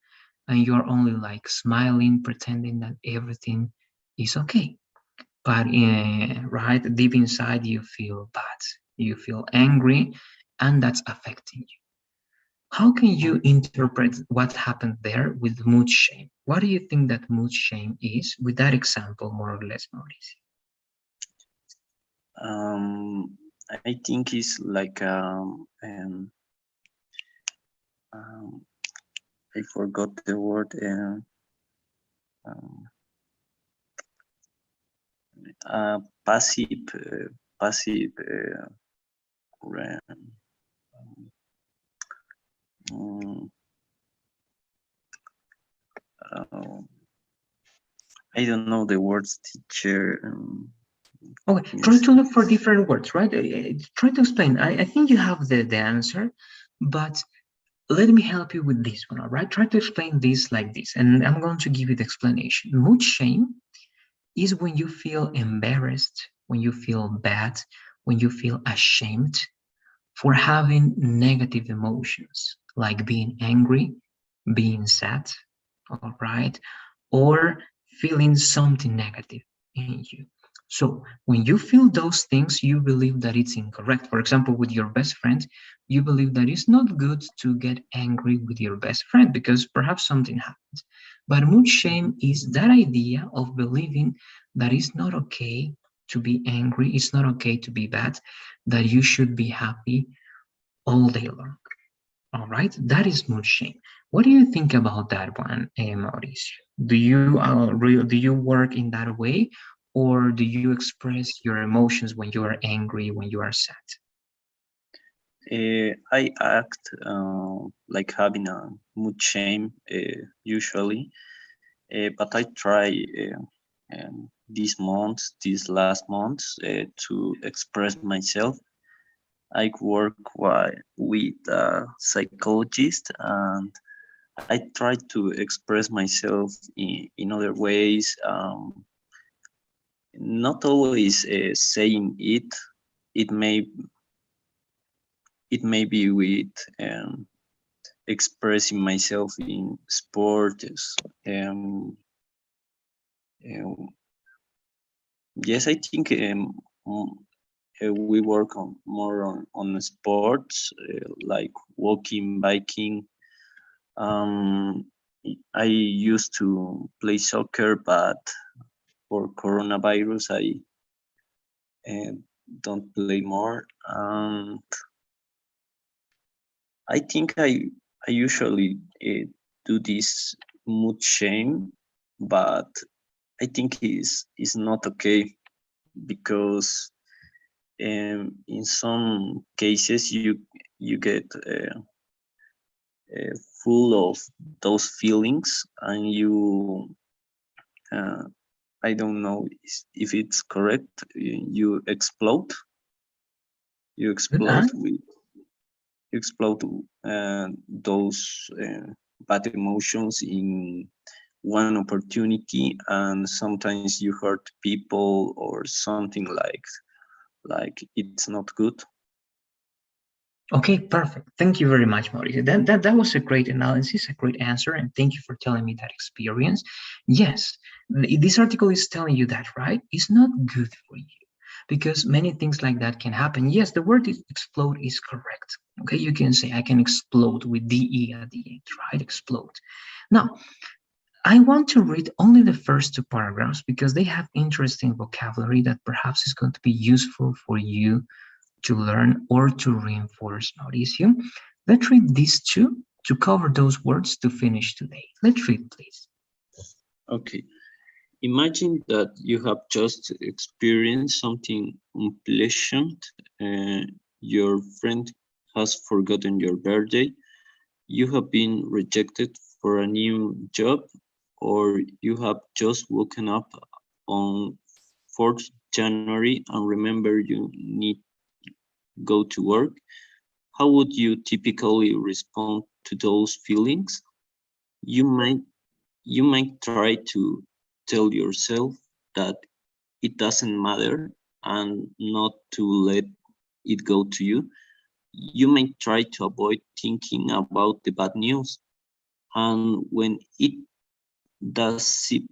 And you're only like smiling, pretending that everything is okay. But right deep inside, you feel bad. You feel angry, and that's affecting you. How can you interpret what happened there with mood shame? What do you think that mood shame is with that example, more or less, Mauricio? I think it's like I forgot the word. Um, passive, passive. Um, um, uh, I don't know the words, teacher. Okay, try to look for different words, right? Try to explain. I think you have the answer, but let me help you with this one, all right? Try to explain this like this, and I'm going to give you the explanation. Mood shame is when you feel embarrassed, when you feel bad, when you feel ashamed for having negative emotions, like being angry, being sad, all right, or feeling something negative in you. So when you feel those things, you believe that it's incorrect. For example, with your best friend, you believe that it's not good to get angry with your best friend because perhaps something happened. But mood shame is that idea of believing that it's not okay to be angry, it's not okay to be bad, that you should be happy all day long. All right, that is mood shame. What do you think about that one, Mauricio? Do you work in that way, or do you express your emotions when you are angry, when you are sad? I act like having a mood shame usually, but I try these last months, to express myself. I work with a psychologist, and I try to express myself in other ways. Not always saying it. It may it may be with expressing myself in sports. Um, um, yes, I think we work on more on sports, like walking, biking. Um, I used to play soccer, but for coronavirus, I uh, don't play more. I think I usually do this mood shame, but I think is not okay because in some cases you get full of those feelings, and uh, I don't know if it's correct. You explode. You explode Uh, with you explode those bad emotions in one opportunity, and sometimes you hurt people or something like it's not good. Okay, perfect. Thank you very much, Mauricio. That was a great analysis, a great answer, and thank you for telling me that experience. Yes, this article is telling you that, right? It's not good for you because many things like that can happen. Yes, the word is explode is correct. Okay, you can say I can explode with DE at the end, right? Explode. Now, I want to read only the first two paragraphs because they have interesting vocabulary that perhaps is going to be useful for you to learn or to reinforce Mauricio. Let's read these two to cover those words to finish today. Let's read, please. Okay. Imagine that you have just experienced something unpleasant. Your friend has forgotten your birthday. You have been rejected for a new job, or you have just woken up on 4th January and remember you need go to work. How would you typically respond to those feelings? You might you might try to tell yourself that it doesn't matter and not to let it go to you. You might try to avoid thinking about the bad news. And when it does seep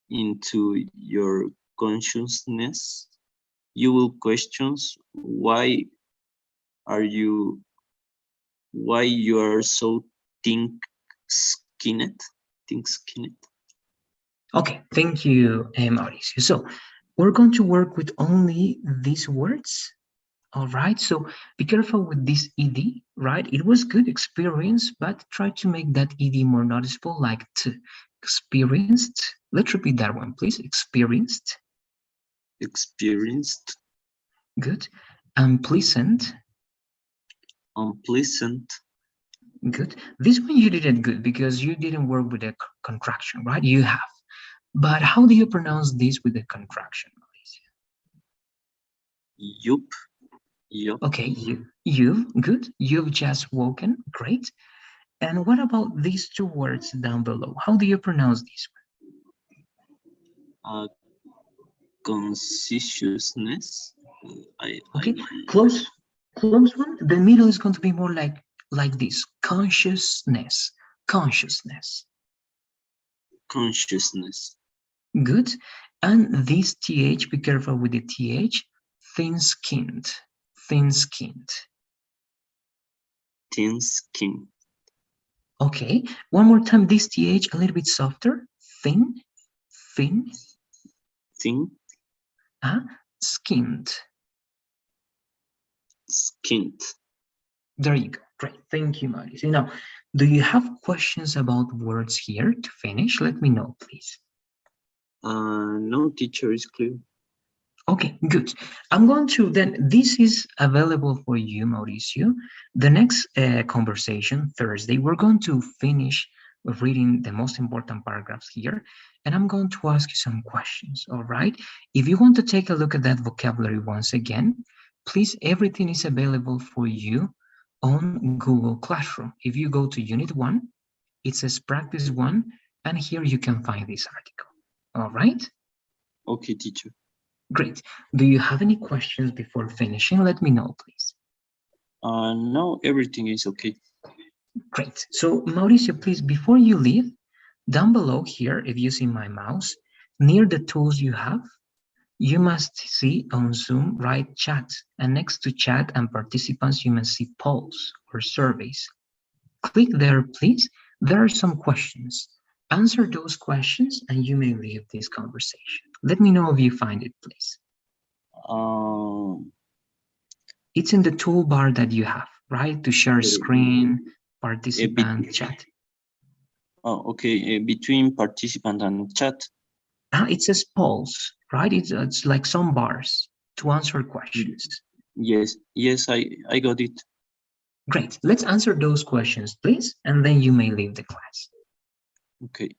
into your consciousness, you will question why are you why you are so thin-skinned? Thin-skinned. Okay, thank you, Mauricio. So we're going to work with only these words. All right, so be careful with this ed, right? It was good experience, but try to make that ed more noticeable, like experienced. Let's repeat that one, please. Experienced. Experienced. Good. Unpleasant. Unpleasant. Good. This one you didn't good because you didn't work with a contraction, right? You have. But how do you pronounce this with a contraction, Mauricio? Yup. Yup. Okay, you've good. You've just woken. Great. And what about these two words down below? How do you pronounce this one? Consciousness. Okay, close one. The middle is going to be more like this. Consciousness. Consciousness. Consciousness. Good. And this th, be careful with the th. Thin-skinned. Thin-skinned. Thin-skinned. Okay, one more time, this th a little bit softer. Thin. Thin. Thin. Skinned. Skinned. There you go. Great. Thank you, Mauricio. Now, do you have questions about words here to finish? Let me know, please. No, teacher, is clear. Okay, good. I'm going to then, this is available for you, Mauricio. The next conversation, Thursday, we're going to finish reading the most important paragraphs here, and I'm going to ask you some questions, all right? If you want to take a look at that vocabulary once again, please, everything is available for you on Google Classroom. If you go to Unit 1, it says Practice 1, and here you can find this article, all right? Okay, teacher. Great. Do you have any questions before finishing? Let me know, please. No, everything is okay. Great. So, Mauricio, please, before you leave, down below here, if you see my mouse, near the tools you have, you must see on Zoom, right, chat. And next to chat and participants, you must see polls or surveys. Click there, please. There are some questions. Answer those questions and you may leave this conversation. Let me know if you find it, please. It's in the toolbar that you have, right? To share screen, participant, chat. Oh, okay. Between participant and chat. It says polls, right? It's like some bars to answer questions. Yes, I got it. Great. Let's answer those questions, please, and then you may leave the class. Okay.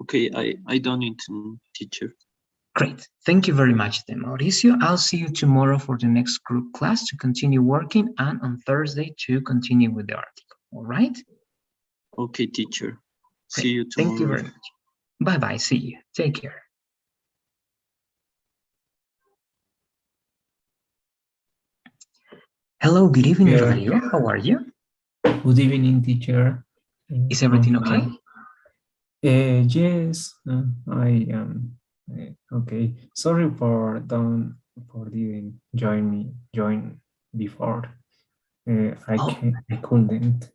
Okay, I done it, teacher. Great. Thank you very much, then, Mauricio. I'll see you tomorrow for the next group class to continue working, and on Thursday to continue with the article. All right? Okay, teacher. Great. See you tomorrow. Thank you very much. Bye-bye. See you. Take care. Hello, good evening, Rodrigo. How are you? Good evening, teacher. Is everything okay? Yes, I am okay. Sorry for didn't join before. I couldn't.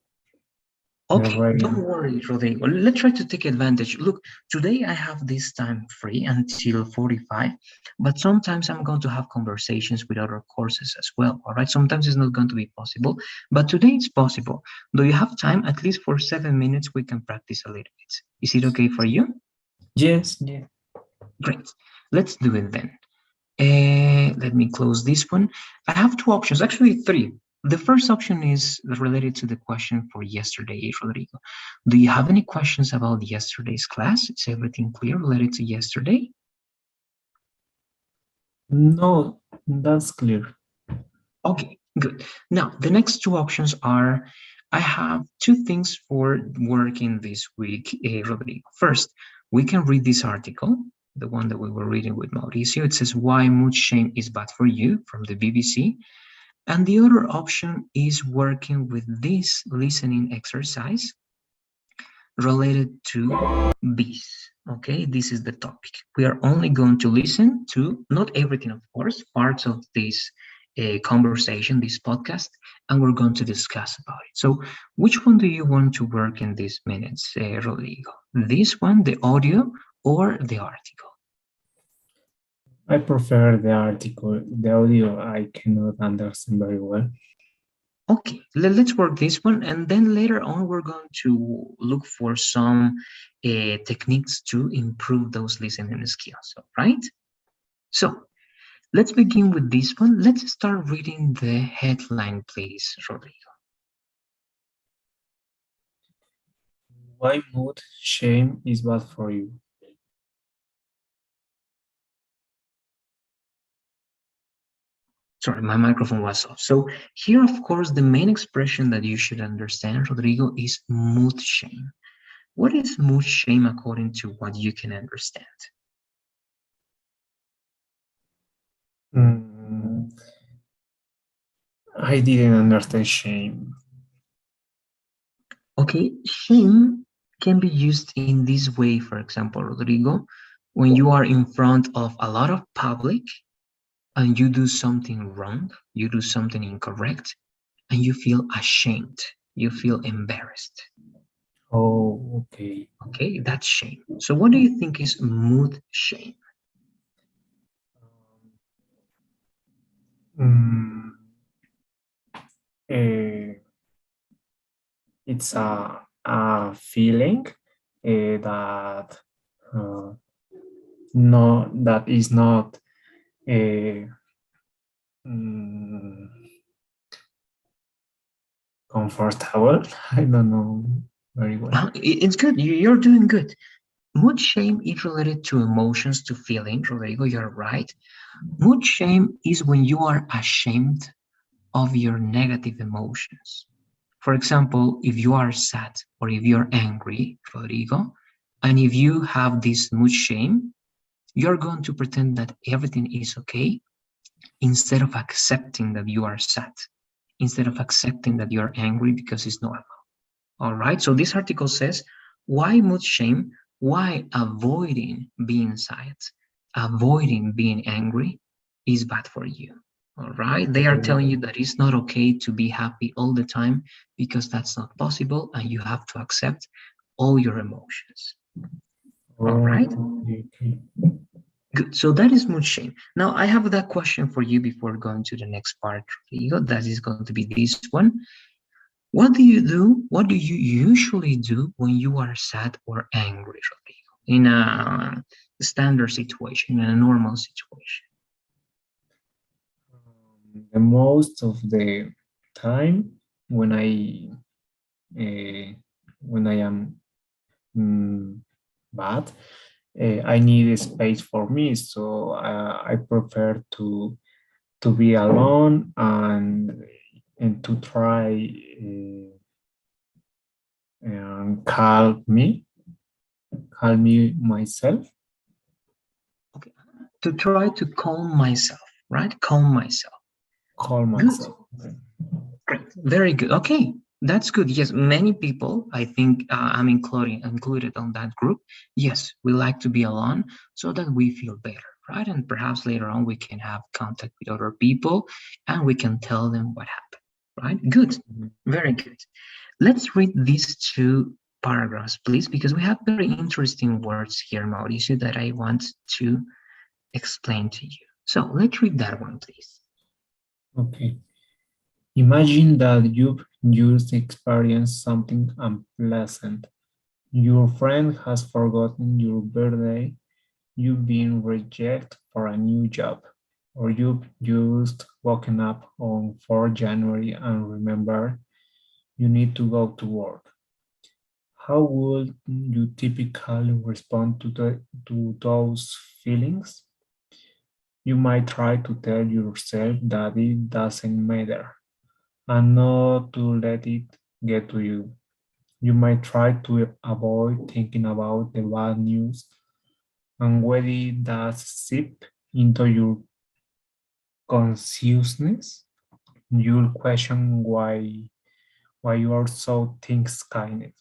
Okay, don't worry, Rodrigo. Let's try to take advantage. Look, today I have this time free until 45, but sometimes I'm going to have conversations with other courses as well, all right? Sometimes it's not going to be possible, but today it's possible. Do you have time? At least for 7 minutes, we can practice a little bit. Is it okay for you? Yes, yeah. Great. Let's do it then. Let me close this one. I have two options, actually three. The first option is related to the question for yesterday, Rodrigo. Do you have any questions about yesterday's class? Is everything clear related to yesterday? No, that's clear. Okay, good. Now, the next two options are, I have two things for working this week, Rodrigo. First, we can read this article, the one that we were reading with Mauricio. It says, Why Mood Shame is Bad for You, from the BBC. And the other option is working with this listening exercise related to bees. Okay, this is the topic. We are only going to listen to, not everything, of course, parts of this conversation, this podcast, and we're going to discuss about it. So, which one do you want to work in these minutes, Rodrigo? This one, the audio, or the article? I prefer the article. The audio I cannot understand very well. Okay, let's work this one, and then later on we're going to look for some techniques to improve those listening skills, all right? So let's begin with this one. Let's start reading the headline, please, Rodrigo. Why mood shame is bad for you? Sorry, my microphone was off. So here, of course, the main expression that you should understand, Rodrigo, is mood shame. What is mood shame according to what you can understand? I didn't understand shame. Okay, shame can be used in this way, for example, Rodrigo, when you are in front of a lot of public and you do something wrong, you do something incorrect, and you feel ashamed, you feel embarrassed. Oh, okay. Okay, that's shame. So what do you think is mood shame? It's a feeling that no, that is not comfortable. I don't know very well. It's good. You're doing good. Mood shame is related to emotions, to feelings, Rodrigo. You're right. Mood shame is when you are ashamed of your negative emotions. For example, if you are sad or if you're angry, Rodrigo, and if you have this mood shame, you're going to pretend that everything is okay instead of accepting that you are sad, instead of accepting that you're angry because it's normal. All right, so this article says, why mood shame? Why avoiding being sad, avoiding being angry is bad for you. All right, they are telling you that it's not okay to be happy all the time because that's not possible and you have to accept all your emotions. All right. Okay. Good. So that is mood shame. Now I have that question for you before going to the next part, Rodrigo. That is going to be this one. What do you do? What do you usually do when you are sad or angry, Rodrigo? In a standard situation, in a normal situation. The most of the time when I am bad, I need a space for me, so I prefer to be alone and to try and calm me myself. Okay, to try to calm myself, right? Calm myself. Calm myself. Good. Great, very good. Okay, that's good. Yes, many people, I think I'm included on that group. Yes, we like to be alone so that we feel better, right? And perhaps later on we can have contact with other people and we can tell them what happened, right? Good, very good. Let's read these two paragraphs, please, because we have very interesting words here, Mauricio, that I want to explain to you. So let's read that one, please. Okay. Imagine that you've just experienced something unpleasant. Your friend has forgotten your birthday, you've been rejected for a new job, or you've just woken up on 4 January and remember you need to go to work. How would you typically respond to those feelings? You might try to tell yourself that it doesn't matter and not to let it get to you. You might try to avoid thinking about the bad news and when it does seep into your consciousness, you'll question why you are so things kind.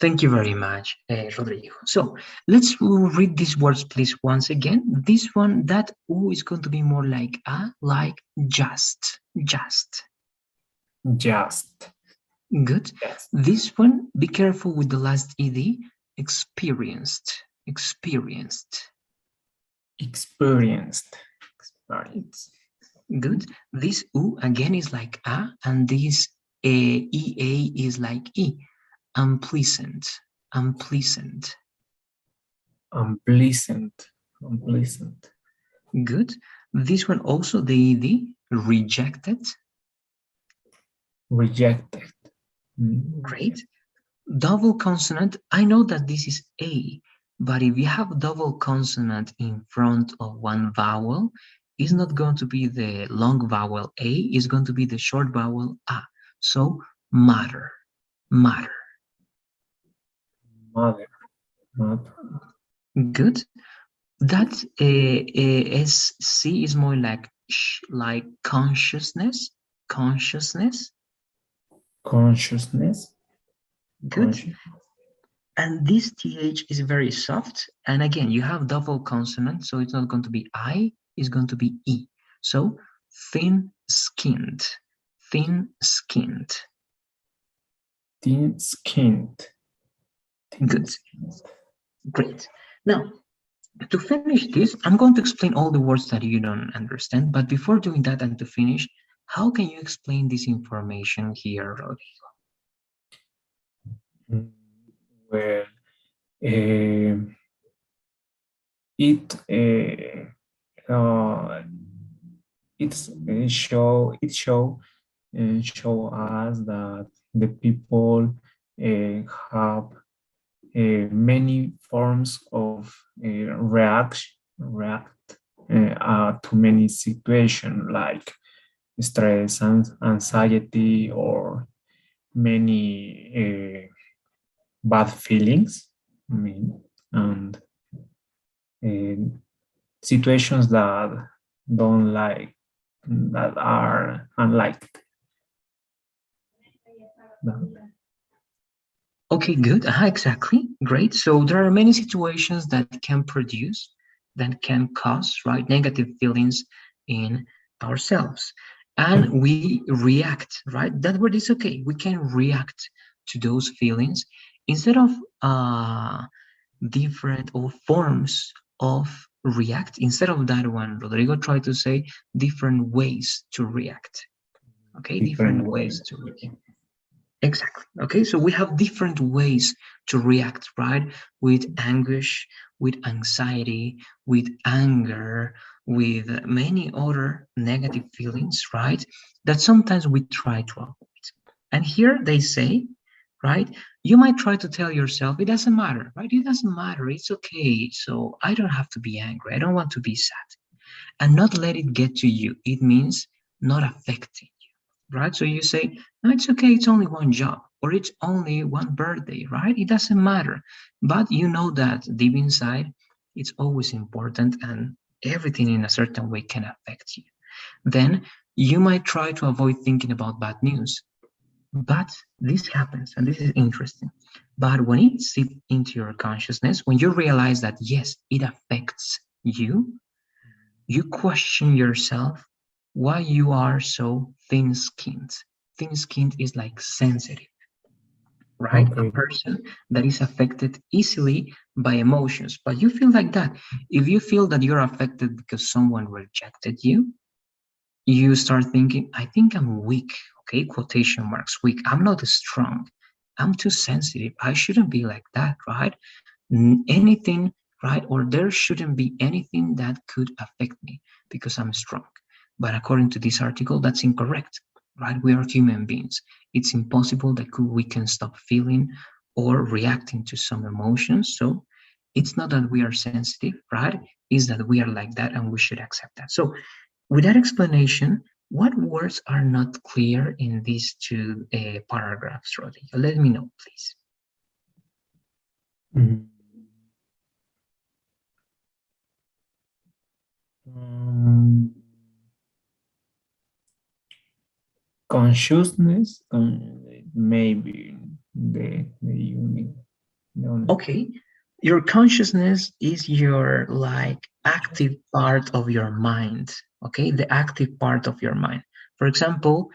Thank you very much, Rodrigo. So let's read these words, please, once again. This one, that U is going to be more like a, like just, just. Just. Good. Yes. This one, be careful with the last ed, experienced, experienced. Experienced. Experience. Good. This U again is like a, and this EA is like E. Unpleasant, unpleasant. Unpleasant. Unpleasant. Good. This one also, the ED, rejected. Rejected. Great. Double consonant, I know that this is A, but if you have double consonant in front of one vowel, it's not going to be the long vowel A, it's going to be the short vowel A. So, matter, matter. Mother. Mother. Good. That SC is more like like consciousness, consciousness. Consciousness. Good. And this TH is very soft. And again, you have double consonant, so it's not going to be I, it's going to be E. So thin-skinned, thin-skinned. Thin-skinned. Good. Great. Now, to finish this, I'm going to explain all the words that you don't understand. But before doing that and to finish, how can you explain this information here, Rodrigo? Well, it show us that the people have many forms of react to many situations like stress and anxiety or many bad feelings. I mean, and situations that don't like, that are unliked. Okay, good. Exactly. Great. So there are many situations that can produce, that can cause, right, negative feelings in ourselves. And we react, right? That word is okay. We can react to those feelings instead of different or forms of react. Instead of that one, Rodrigo tried to say different ways to react. Okay, different ways to react. Exactly. Okay, so we have different ways to react, right? With anguish, with anxiety, with anger, with many other negative feelings, right? That sometimes we try to avoid. And here they say, right? You might try to tell yourself, it doesn't matter, right? It doesn't matter. It's okay. So I don't have to be angry. I don't want to be sad. And not let it get to you. It means not affecting. Right? So you say, no, it's okay, it's only one job, or it's only one birthday, right? It doesn't matter. But you know that deep inside, it's always important and everything in a certain way can affect you. Then you might try to avoid thinking about bad news. But this happens, and this is interesting. But when it seeps into your consciousness, when you realize that, yes, it affects you, you question yourself why you are so thin-skinned. Thin-skinned is like sensitive, right? Okay. A person that is affected easily by emotions. But you feel like that. If you feel that you're affected because someone rejected you, you start thinking, I think I'm weak, okay? Quotation marks, weak. I'm not strong. I'm too sensitive. I shouldn't be like that, right? Anything, right? Or there shouldn't be anything that could affect me because I'm strong. But according to this article, that's incorrect, right? We are human beings. It's impossible that we can stop feeling or reacting to some emotions. So it's not that we are sensitive, right? It's that we are like that and we should accept that. So with that explanation, what words are not clear in these two paragraphs, Rodrigo? Let me know, please. Consciousness, maybe the unit. No. Okay, your consciousness is your like active part of your mind. Okay, the active part of your mind. For example,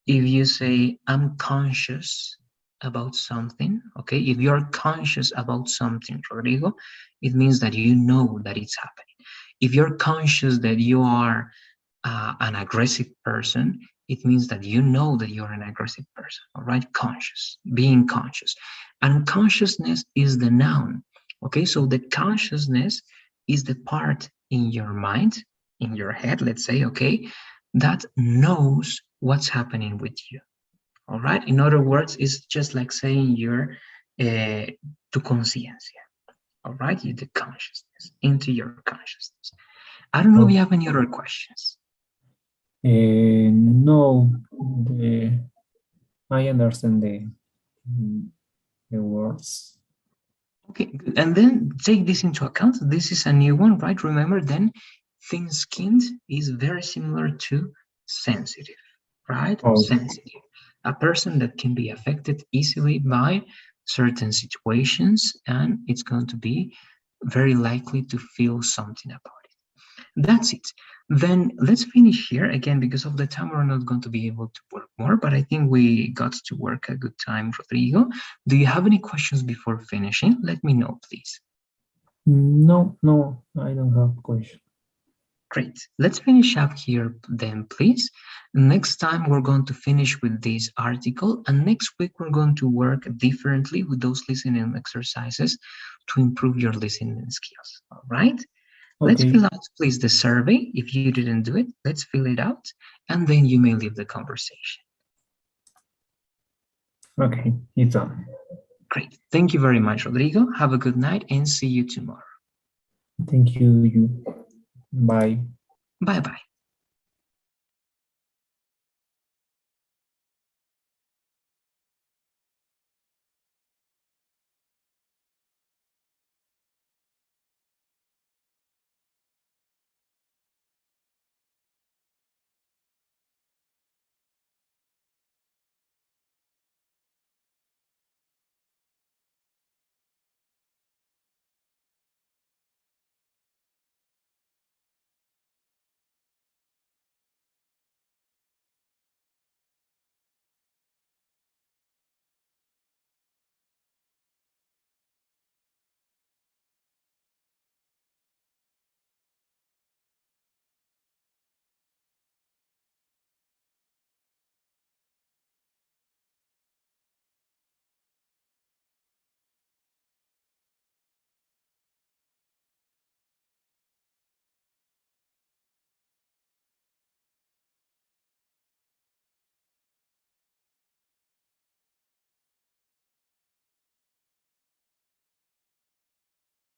if you say I'm conscious about something, okay, if you're conscious about something, Rodrigo, it means that you know that it's happening. If you're conscious that you are an aggressive person, it means that you know that you're an aggressive person, all right? Conscious, being conscious. And consciousness is the noun, okay? So the consciousness is the part in your mind, in your head, let's say, okay, that knows what's happening with you, all right? In other words, it's just like saying you're to conciencia, all right? You the consciousness, into your consciousness. I don't know if you have any other questions. No, I understand the words. Okay, good. And then take this into account. This is a new one, right? Remember then, thin-skinned is very similar to sensitive, right? Oh. Sensitive. A person that can be affected easily by certain situations, and it's going to be very likely to feel something about it. That's it. Then let's finish here again. Because of the time, we're not going to be able to work more, but I think we got to work a good time. Rodrigo, do you have any questions before finishing? Let me know, please. No, I don't have question. Great. Let's finish up here then, please. Next time, we're going to finish with this article, and next week, we're going to work differently with those listening exercises to improve your listening skills. All right? Let's Okay. fill out, please, the survey. If you didn't do it, let's fill it out, and then you may leave the conversation. Okay, it's done. Great. Thank you very much, Rodrigo. Have a good night, and see you tomorrow. Thank you. Bye. Bye-bye.